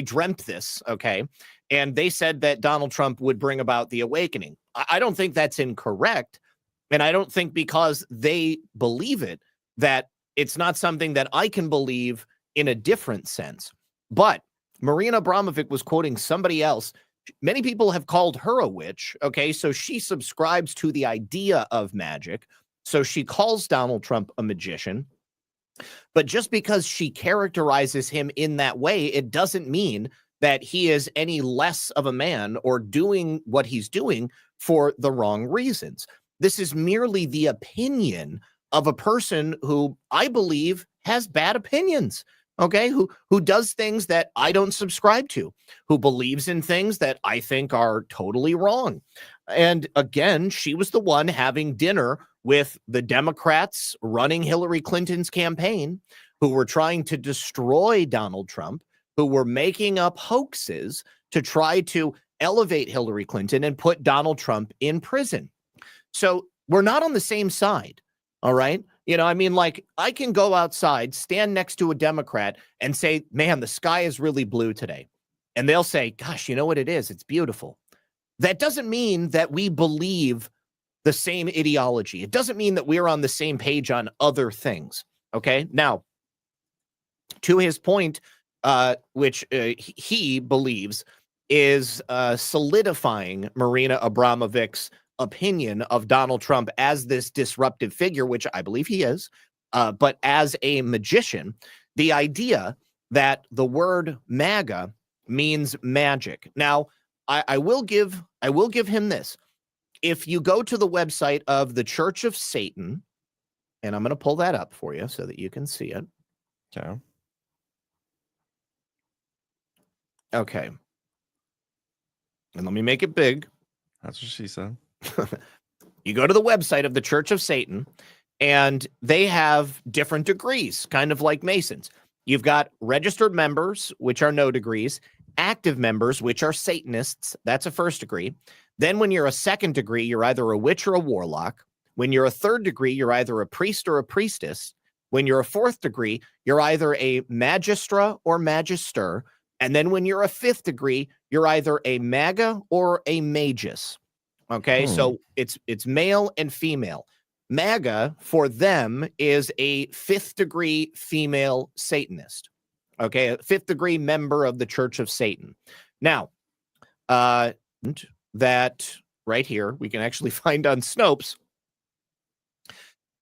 dreamt this, okay, and they said that Donald Trump would bring about the awakening. I don't think that's incorrect, And I don't think because they believe it, that it's not something that I can believe in a different sense. But Marina Abramovic was quoting somebody else. Many people have called her a witch. Okay, so she subscribes to the idea of magic. So she calls Donald Trump a magician. But just because she characterizes him in that way, it doesn't mean that he is any less of a man or doing what he's doing for the wrong reasons. This is merely the opinion of a person who I believe has bad opinions, okay, who does things that I don't subscribe to, who believes in things that I think are totally wrong. And again, she was the one having dinner with the Democrats running Hillary Clinton's campaign, who were trying to destroy Donald Trump, who were making up hoaxes to try to elevate Hillary Clinton and put Donald Trump in prison. So we're not on the same side. All right. You know, I mean, like, I can go outside, stand next to a Democrat and say, man, the sky is really blue today. And they'll say, gosh, you know what it is? It's beautiful. That doesn't mean that we believe the same ideology. It doesn't mean that we're on the same page on other things. Okay. Now, to his point, which he believes is solidifying Marina Abramovic's opinion of Donald Trump as this disruptive figure, which I believe he is, but as a magician, the idea that the word MAGA means magic. Now, I will give him this. If you go to the website of the Church of Satan, and I'm going to pull that up for you so that you can see it. Okay. Okay. And let me make it big. That's what she said. You go to the website of the Church of Satan, and they have different degrees, kind of like Masons. You've got registered members, which are no degrees, active members, which are Satanists. That's a first degree. Then when you're a second degree, you're either a witch or a warlock. When you're a third degree, you're either a priest or a priestess. When you're a fourth degree, you're either a magistra or magister. And then when you're a fifth degree, you're either a MAGA or a magus. Okay, so it's male and female. MAGA for them is a fifth degree female Satanist. Okay, a fifth degree member of the Church of Satan. Now, that right here, we can actually find on Snopes.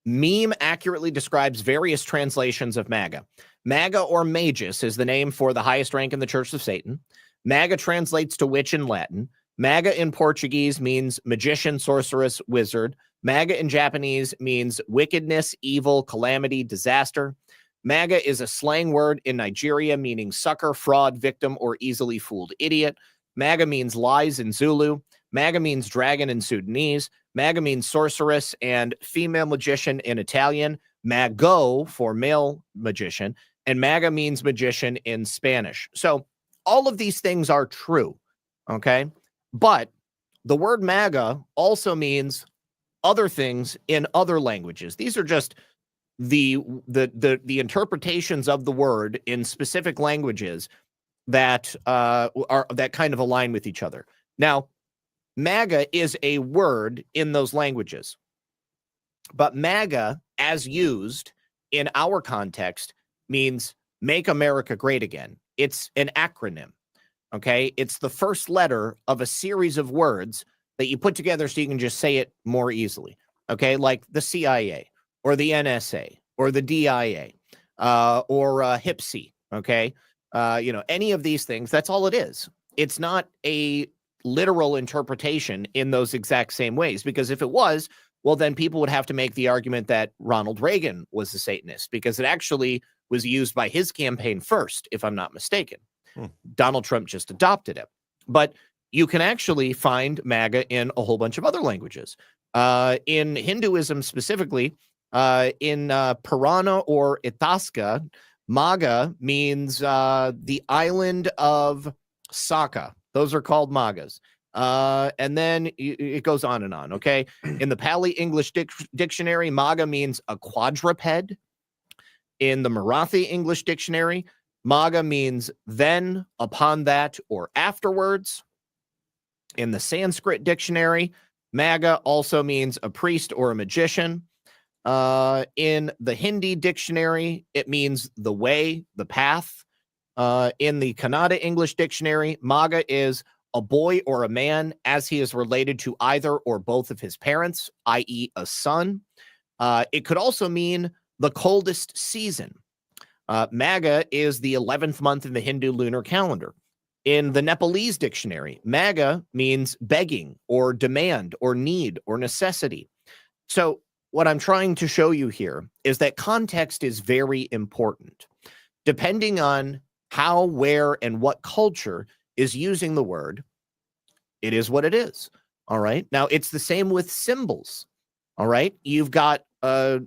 Meme accurately describes various translations of MAGA. MAGA or magus is the name for the highest rank in the Church of Satan. MAGA translates to witch in Latin. MAGA in Portuguese means magician, sorceress, wizard. MAGA in Japanese means wickedness, evil, calamity, disaster. MAGA is a slang word in Nigeria meaning sucker, fraud, victim, or easily fooled idiot. MAGA means lies in Zulu. MAGA means dragon in Sudanese. MAGA means sorceress and female magician in Italian. Mago for male magician. And MAGA means magician in Spanish. So all of these things are true. Okay. But the word MAGA also means other things in other languages. These are just the interpretations of the word in specific languages that that kind of align with each other. Now, MAGA is a word in those languages, but MAGA, as used in our context, means Make America Great Again. It's an acronym. Okay, it's the first letter of a series of words that you put together so you can just say it more easily. Okay, like the CIA or the NSA or the DIA or HIPSI. Okay, you know, any of these things. That's all it is. It's not a literal interpretation in those exact same ways, because if it was, well, then people would have to make the argument that Ronald Reagan was a Satanist, because it actually was used by his campaign first, if I'm not mistaken. Donald Trump just adopted it. But you can actually find MAGA in a whole bunch of other languages. In Hinduism specifically, in Purana or Itasca, MAGA means the island of Saka. Those are called MAGAs. And then it goes on and on, okay? In the Pali English Dictionary, MAGA means a quadruped. In the Marathi English Dictionary, MAGA means then, upon that, or afterwards. In the Sanskrit Dictionary, MAGA also means a priest or a magician. In the Hindi dictionary, it means the way, the path. In the Kannada English dictionary, MAGA is a boy or a man as he is related to either or both of his parents, i.e. a son. It could also mean the coldest season. MAGA is the 11th month in the Hindu lunar calendar. In the Nepalese dictionary, MAGA means begging or demand or need or necessity. So what I'm trying to show you here is that context is very important. Depending on how, where, and what culture is using the word, it is what it is. All right. Now, it's the same with symbols. All right. You've got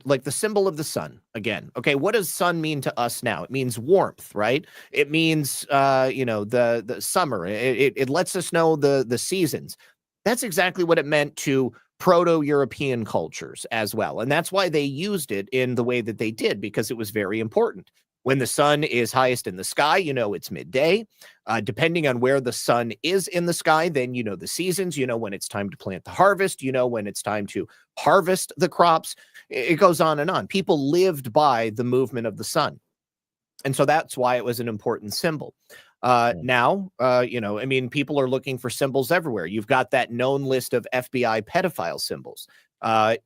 like the symbol of the sun again. Okay. What does sun mean to us now? It means warmth, right? It means, the summer. It lets us know the seasons. That's exactly what it meant to Proto-European cultures as well. And that's why they used it in the way that they did, because it was very important. When the sun is highest in the sky, it's midday. Depending on where the sun is in the sky, then the seasons, when it's time to plant the harvest, when it's time to harvest the crops. It goes on and on. People lived by the movement of the sun. And so that's why it was an important symbol. Now, people are looking for symbols everywhere. You've got that known list of FBI pedophile symbols.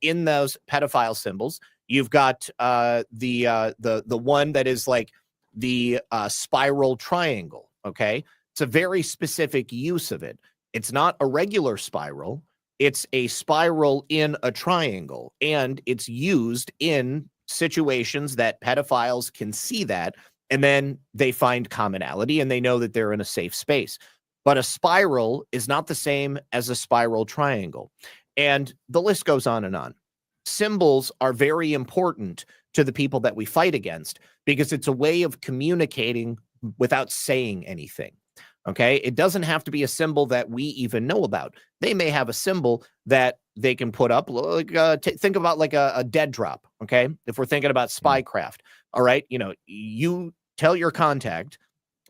In those pedophile symbols, you've got the one that is like the spiral triangle. Okay, it's a very specific use of it. It's not a regular spiral. It's a spiral in a triangle, and it's used in situations that pedophiles can see that. And then they find commonality and they know that they're in a safe space. But a spiral is not the same as a spiral triangle. And the list goes on and on. Symbols are very important to the people that we fight against because it's a way of communicating without saying anything. Okay. It doesn't have to be a symbol that we even know about. They may have a symbol that they can put up, like think about like a dead drop. Okay. If we're thinking about spycraft, all right. You tell your contact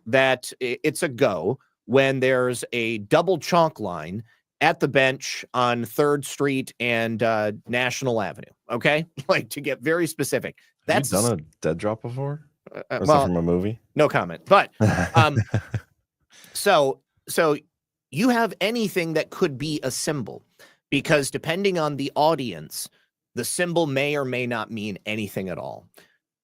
that it's a go when there's a double chalk line at the bench on 3rd Street and National Avenue. Okay. Like, to get very specific. Have you done a dead drop before? Or is well, that from a movie? No comment. But so you have anything that could be a symbol, because depending on the audience, the symbol may or may not mean anything at all.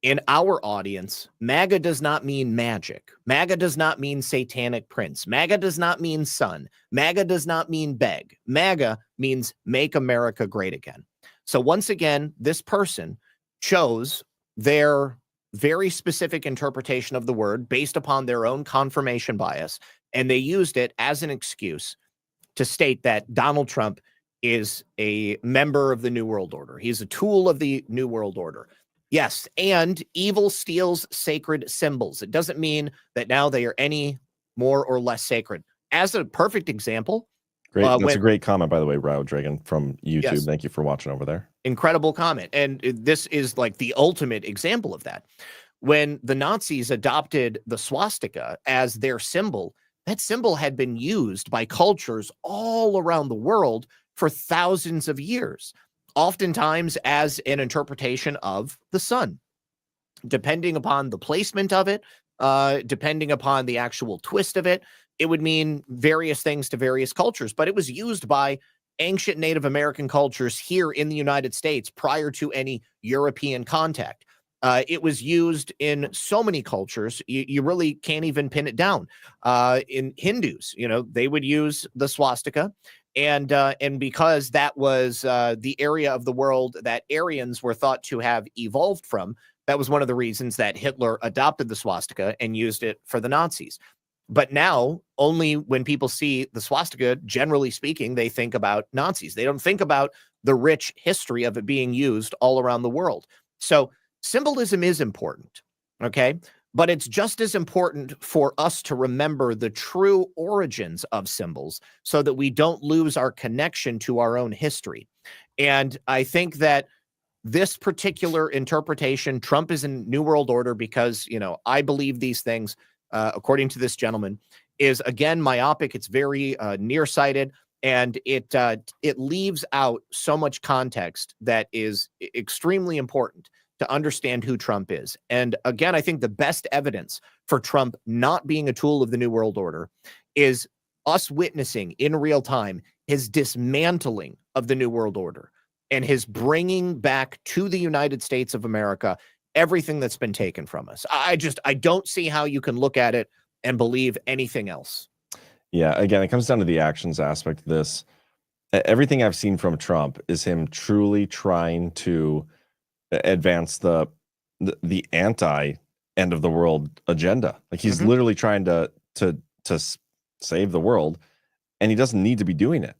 In our audience, MAGA does not mean magic. MAGA does not mean satanic prince. MAGA does not mean sun. MAGA does not mean beg. MAGA means make America great again. So once again, this person chose their very specific interpretation of the word based upon their own confirmation bias, and they used it as an excuse to state that Donald Trump is a member of the New World Order. He's a tool of the New World Order. Yes, and evil steals sacred symbols. It doesn't mean that now they are any more or less sacred. As a perfect example. Great. That's a great comment, by the way, Rao Dragon from YouTube. Yes. Thank you for watching over there. Incredible comment. And this is like the ultimate example of that. When the Nazis adopted the swastika as their symbol, that symbol had been used by cultures all around the world for thousands of years, oftentimes as an interpretation of the sun. Depending upon the placement of it, depending upon the actual twist of it, it would mean various things to various cultures. But it was used by ancient Native American cultures here in the United States prior to any European contact. It was used in so many cultures, you really can't even pin it down. In Hindus, they would use the swastika. And because that was the area of the world that Aryans were thought to have evolved from, that was one of the reasons that Hitler adopted the swastika and used it for the Nazis. But now, only when people see the swastika, generally speaking, they think about Nazis. They don't think about the rich history of it being used all around the world. So symbolism is important, okay? But it's just as important for us to remember the true origins of symbols so that we don't lose our connection to our own history. And I think that this particular interpretation, Trump is in New World Order because, I believe these things, according to this gentleman, is, again, myopic. It's very nearsighted. And it leaves out so much context that is extremely important to understand who Trump is. And again, I think the best evidence for Trump not being a tool of the New World Order is us witnessing in real time his dismantling of the New World Order and his bringing back to the United States of America everything that's been taken from us. I don't see how you can look at it and believe anything else. Yeah, again, it comes down to the actions aspect of this. Everything I've seen from Trump is him truly trying to advance the anti end of the world agenda. Like he's literally trying to save the world, and he doesn't need to be doing it.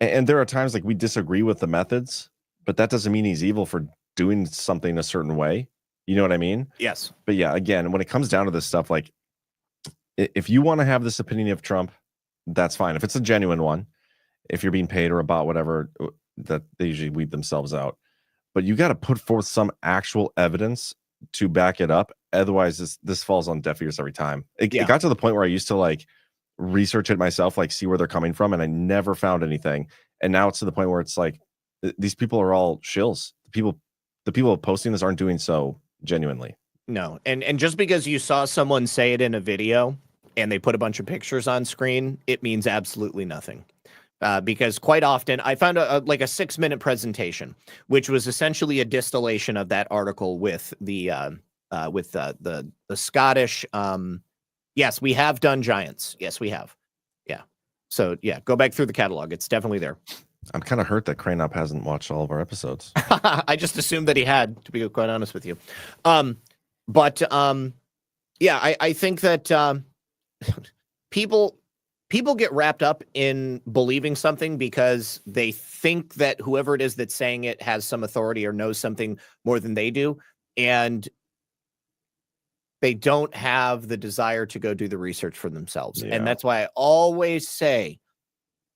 And there are times like we disagree with the methods, but that doesn't mean he's evil for doing something a certain way. You know what I mean? Yes. But yeah, again, when it comes down to this stuff, like if you want to have this opinion of Trump, that's fine. If it's a genuine one, if you're being paid or about whatever, that they usually weed themselves out. But you got to put forth some actual evidence to back it up. Otherwise, this falls on deaf ears every time. It got to the point where I used to like research it myself, like see where they're coming from, and I never found anything. And now it's to the point where it's like these people are all shills. The people posting this aren't doing so genuinely. No, and just because you saw someone say it in a video and they put a bunch of pictures on screen, it means absolutely nothing. Because quite often I found a 6-minute presentation, which was essentially a distillation of that article with the Scottish. Yes, we have done Giants. Yes, we have. Yeah. So yeah, go back through the catalog. It's definitely there. I'm kind of hurt that Cranop hasn't watched all of our episodes. I just assumed that he had, to be quite honest with you. But I think that people get wrapped up in believing something because they think that whoever it is that's saying it has some authority or knows something more than they do. And they don't have the desire to go do the research for themselves. Yeah. And that's why I always say,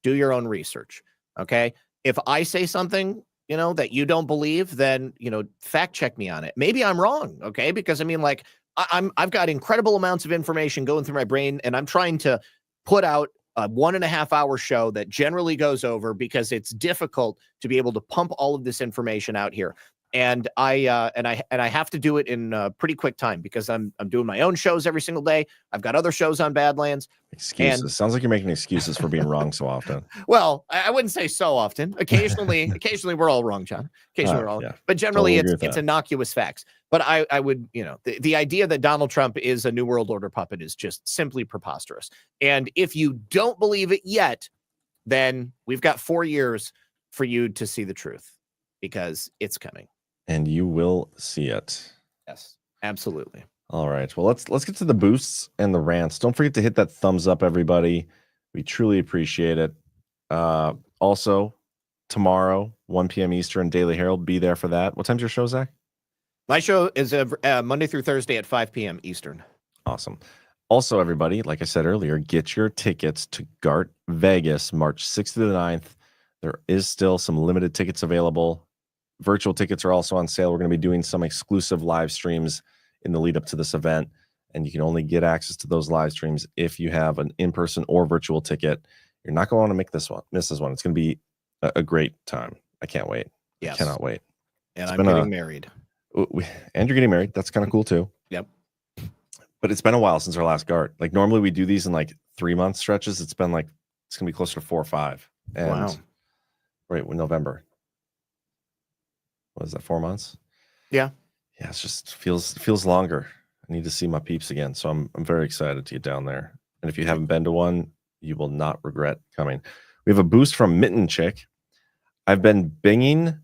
do your own research. Okay. If I say something, that you don't believe, then, fact check me on it. Maybe I'm wrong. Okay. Because I mean, like I've got incredible amounts of information going through my brain, and I'm trying to put out a 1.5 hour show that generally goes over because it's difficult to be able to pump all of this information out here. And I have to do it in a pretty quick time because I'm doing my own shows every single day. I've got other shows on Badlands. Excuses. Sounds like you're making excuses for being wrong so often. Well, I wouldn't say so often. Occasionally we're all wrong, John. Occasionally we're all, but generally it's innocuous facts. But I would, the idea that Donald Trump is a New World Order puppet is just simply preposterous. And if you don't believe it yet, then we've got 4 years for you to see the truth, because it's coming. And you will see it. Yes, absolutely. All right. Well, let's get to the boosts and the rants. Don't forget to hit that thumbs up, everybody. We truly appreciate it. Also, tomorrow, 1 p.m. Eastern, Daily Herald. Be there for that. What time's your show, Zach? My show is Monday through Thursday at 5 p.m. Eastern. Awesome. Also, everybody, like I said earlier, get your tickets to GART Vegas, March 6th to the 9th. There is still some limited tickets available. Virtual tickets are also on sale. We're going to be doing some exclusive live streams in the lead up to this event, and you can only get access to those live streams if you have an in-person or virtual ticket. You're not going to want to miss this one. It's going to be a great time. I can't wait. Yes. I cannot wait. And I'm getting married. And you're getting married. That's kind of cool too. Yep. But it's been a while since our last GART. Like normally we do these in like 3-month stretches. It's going to be closer to 4 or 5. And wow. Right, November. What is that, 4 months? Yeah. Yeah, it just feels longer. I need to see my peeps again. So I'm very excited to get down there. And if you haven't been to one, you will not regret coming. We have a boost from Mitten Chick. I've been binging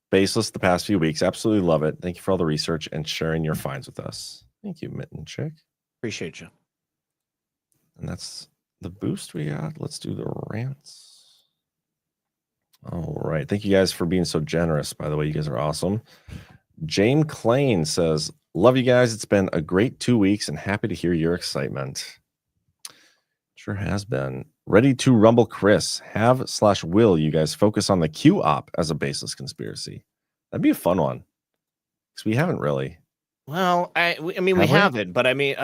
Baseless the past few weeks. Absolutely love it. Thank you for all the research and sharing your finds with us. Thank you, Mitten Chick. Appreciate you. And that's the boost we got. Let's do the rants. All right. Thank you guys for being so generous. By the way, you guys are awesome. James Klain says, love you guys. It's been a great 2 weeks and happy to hear your excitement. Sure has been. Ready to rumble Chris. Will you guys focus on the Q op as a baseless conspiracy? That'd be a fun one. Because we haven't really. Well, I mean, we haven't, but I mean,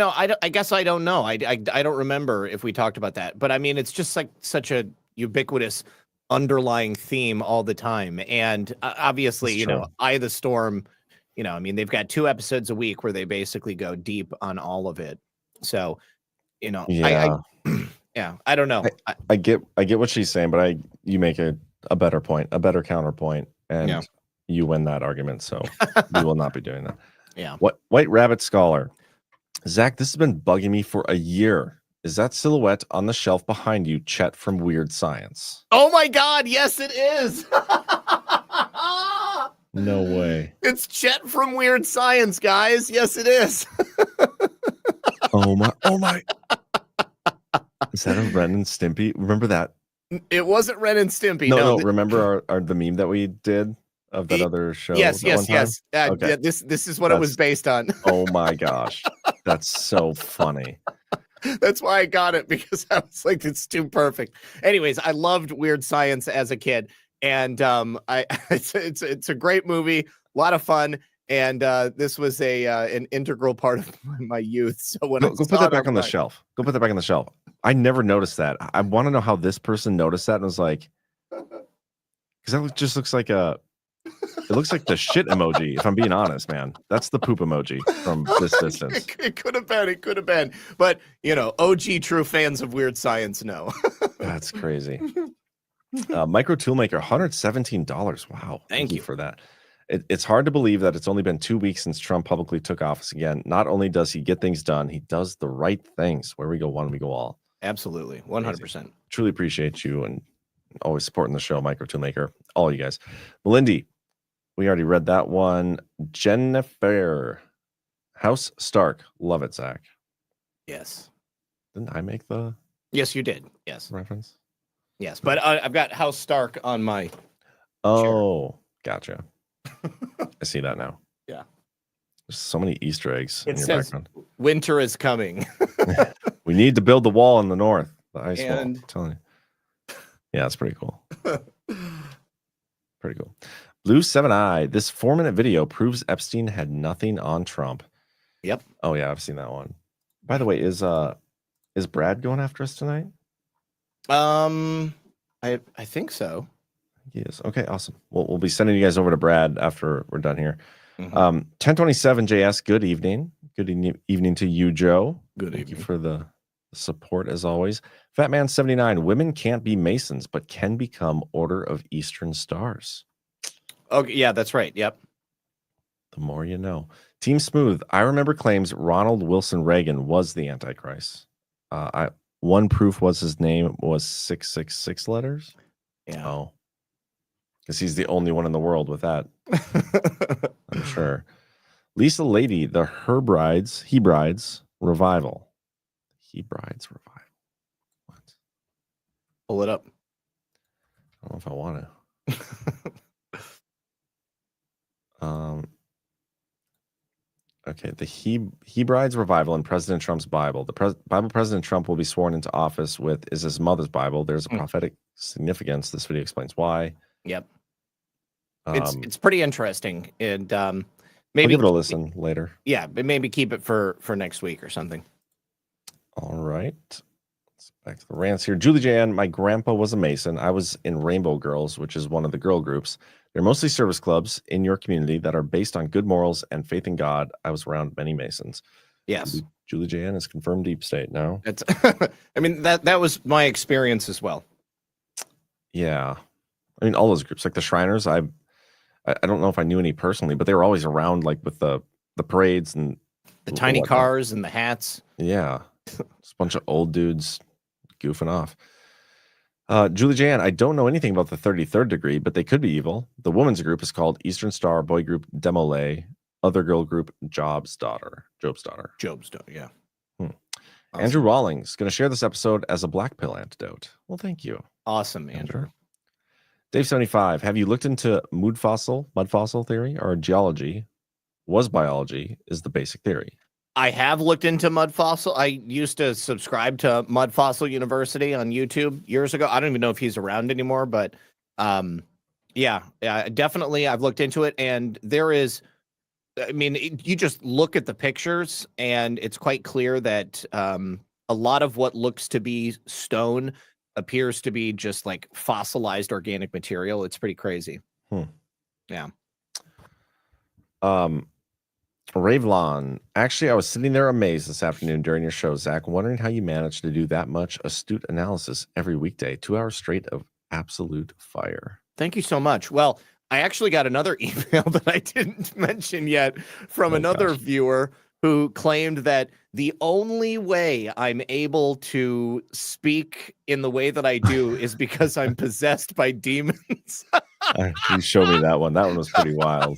I guess I don't know. I don't remember if we talked about that, but I mean, it's just like such a ubiquitous underlying theme all the time. And obviously, Eye of the Storm, I mean, they've got 2 episodes a week where they basically go deep on all of it. So, yeah. I don't know. I get what she's saying, but you make a better point, a better counterpoint, and you win that argument. So we will not be doing that. Yeah. What White Rabbit Scholar, Zach, this has been bugging me for a year. Is that silhouette on the shelf behind you Chet from Weird Science? Oh my God! Yes, it is. No way. It's Chet from Weird Science, guys. Yes, it is. Oh my. Is that a Ren and Stimpy? Remember that? It wasn't Ren and Stimpy. No. Remember the meme that we did of that other show? Yes. Okay. Yeah, this is what it was based on. Oh my gosh. That's so funny. That's why I got it, because I was like, it's too perfect. Anyways, I loved Weird Science as a kid, and it's a great movie, a lot of fun, and this was an integral part of my youth. So when go put that back on the shelf. Go put that back on the shelf. I never noticed that. I want to know how this person noticed that and was like, because that just looks like it looks like the shit emoji, if I'm being honest, man. That's the poop emoji from this distance. It could have been. But, OG true fans of Weird Science know. That's crazy. Micro Toolmaker, $117. Wow. Thank you for that. It's hard to believe that it's only been 2 weeks since Trump publicly took office again. Not only does he get things done, he does the right things. Where we go one, we go all. Absolutely. 100%. Truly appreciate you and always supporting the show, Micro Toolmaker. All you guys. Melindy, we already read that one. Jennifer, House Stark. Love it, Zach. Yes. Didn't I make the Yes, you did. Yes. reference? Yes. But I've got House Stark on my Oh, gotcha. I see that now. Yeah. There's so many Easter eggs It in your says background. winter is coming. We need to build the wall in the north. The ice wall. I'm And- telling you. Yeah, it's pretty cool. Pretty cool. Blue 7i. This 4-minute video proves Epstein had nothing on Trump. Yep. Oh yeah, I've seen that one. By the way, is Brad going after us tonight? I think so. He is. Okay, awesome. We'll be sending you guys over to Brad after we're done here. 1027 JS, good evening. Good evening to you, Joe. Thank you for the support as always. Fatman 79, women can't be Masons, but can become Order of Eastern Stars. Okay, yeah, that's right. Yep. The more you know. Team Smooth, I remember claims Ronald Wilson Reagan was the Antichrist. One proof was his name was 666 letters. Yeah. Oh. Because he's the only one in the world with that. I'm sure. Lisa Lady, the Hebrides revival. Hebrides revival. What? Pull it up. I don't know if I want to. Okay, the Hebrides revival in President Trump's Bible. The Bible President Trump will be sworn into office with is his mother's Bible. There's a prophetic significance. This video explains why. Yep. It's pretty interesting, and maybe I'll give it a listen later. Yeah, but maybe keep it for next week or something. All right. Let's back to the rants here. Julie Jan, my grandpa was a Mason. I was in Rainbow Girls, which is one of the girl groups. They're mostly service clubs in your community that are based on good morals and faith in God. I was around many Masons. Yes. Julie Jan is confirmed deep state now. That's I mean, that was my experience as well. Yeah. I mean, all those groups, like the Shriners, I don't know if I knew any personally, but they were always around, like with the parades and the tiny cars and the hats. Yeah. Just a bunch of old dudes goofing off. Julie Jan, I don't know anything about the 33rd degree, but they could be evil. The women's group is called Eastern Star, boy group Demolay, other girl group Job's Daughter, yeah. Awesome. Andrew Rawlings going to share this episode as a black pill antidote. Well, thank you. Awesome, Andrew. Dave 75, have you looked into mud fossil theory or geology? Was biology is the basic theory. I have looked into Mud Fossil. I used to subscribe to Mud Fossil University on YouTube years ago. I don't even know if he's around anymore, but yeah, definitely I've looked into it, and there is I mean, you just look at the pictures, and it's quite clear that a lot of what looks to be stone appears to be just like fossilized organic material. It's pretty crazy. Yeah. Ravlon, actually, I was sitting there amazed this afternoon during your show, Zach, wondering how you managed to do that much astute analysis every weekday, 2 hours straight of absolute fire. Thank you so much. Well, I actually got another email that I didn't mention yet from another viewer who claimed that the only way I'm able to speak in the way that I do is because I'm possessed by demons. You showed me that one. That one was pretty wild.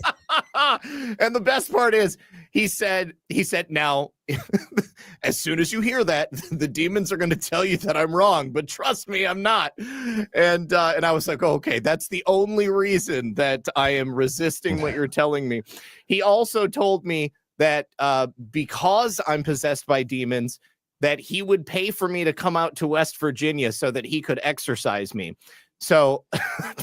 And the best part is he said, now, as soon as you hear that, the demons are going to tell you that I'm wrong, but trust me, I'm not. And I was like, oh, okay, that's the only reason that I am resisting what you're telling me. He also told me that because I'm possessed by demons, that he would pay for me to come out to West Virginia so that he could exorcise me. So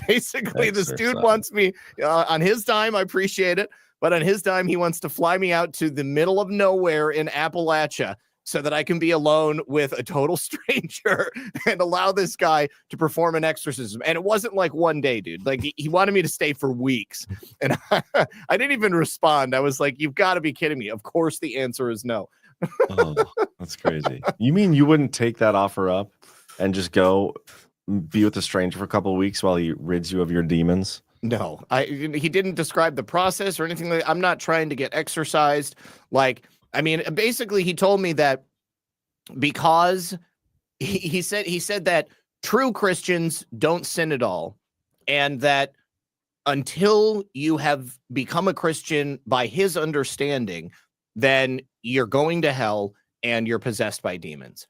basically, this dude wants me on his dime. I appreciate it. But on his dime, he wants to fly me out to the middle of nowhere in Appalachia so that I can be alone with a total stranger and allow this guy to perform an exorcism. And it wasn't like one day, dude. Like he wanted me to stay for weeks. And I didn't even respond. I was like, you've got to be kidding me. Of course, the answer is no. Oh, that's crazy. You mean you wouldn't take that offer up and just go be with a stranger for a couple of weeks while he rids you of your demons? No, he didn't describe the process or anything like that. I'm not trying to get exorcised. Like, I mean, basically he told me that because he said that true Christians don't sin at all, and that until you have become a Christian by his understanding, then you're going to hell and you're possessed by demons.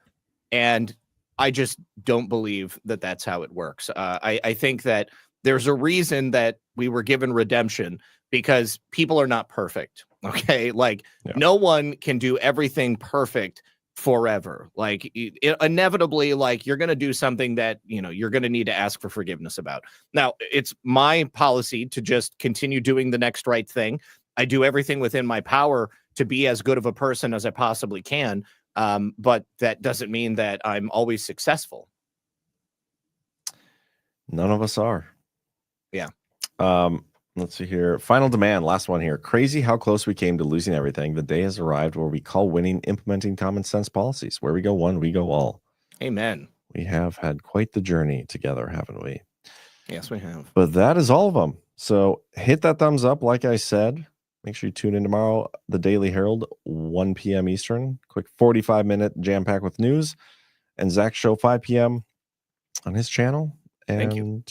And I just don't believe that that's how it works. I think that there's a reason that we were given redemption, because people are not perfect. Okay. Like no one can do everything perfect forever. Like inevitably, like you're going to do something that, you're going to need to ask for forgiveness about. Now, it's my policy to just continue doing the next right thing. I do everything within my power to be as good of a person as I possibly can. But that doesn't mean that I'm always successful. None of us are. Yeah. Let's see here. Final demand. Last one here. Crazy how close we came to losing everything. The day has arrived where we call winning implementing common sense policies. Where we go one, we go all. Amen. We have had quite the journey together, haven't we? Yes, we have. But that is all of them. So hit that thumbs up. Like I said, make sure you tune in tomorrow. The Daily Herald, 1 p.m. Eastern. Quick 45-minute jam pack with news. And Zach's show, 5 p.m. on his channel. And thank you.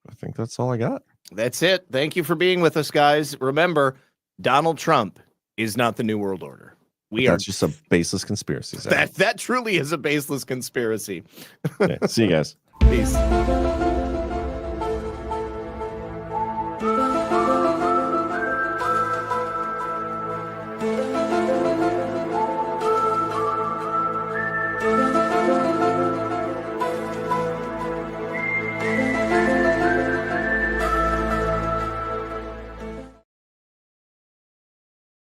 I think that's all I got. That's it. Thank you for being with us, guys. Remember, Donald Trump is not the New World Order. That's just a baseless conspiracy. That truly is a baseless conspiracy. Okay, see you guys. Peace.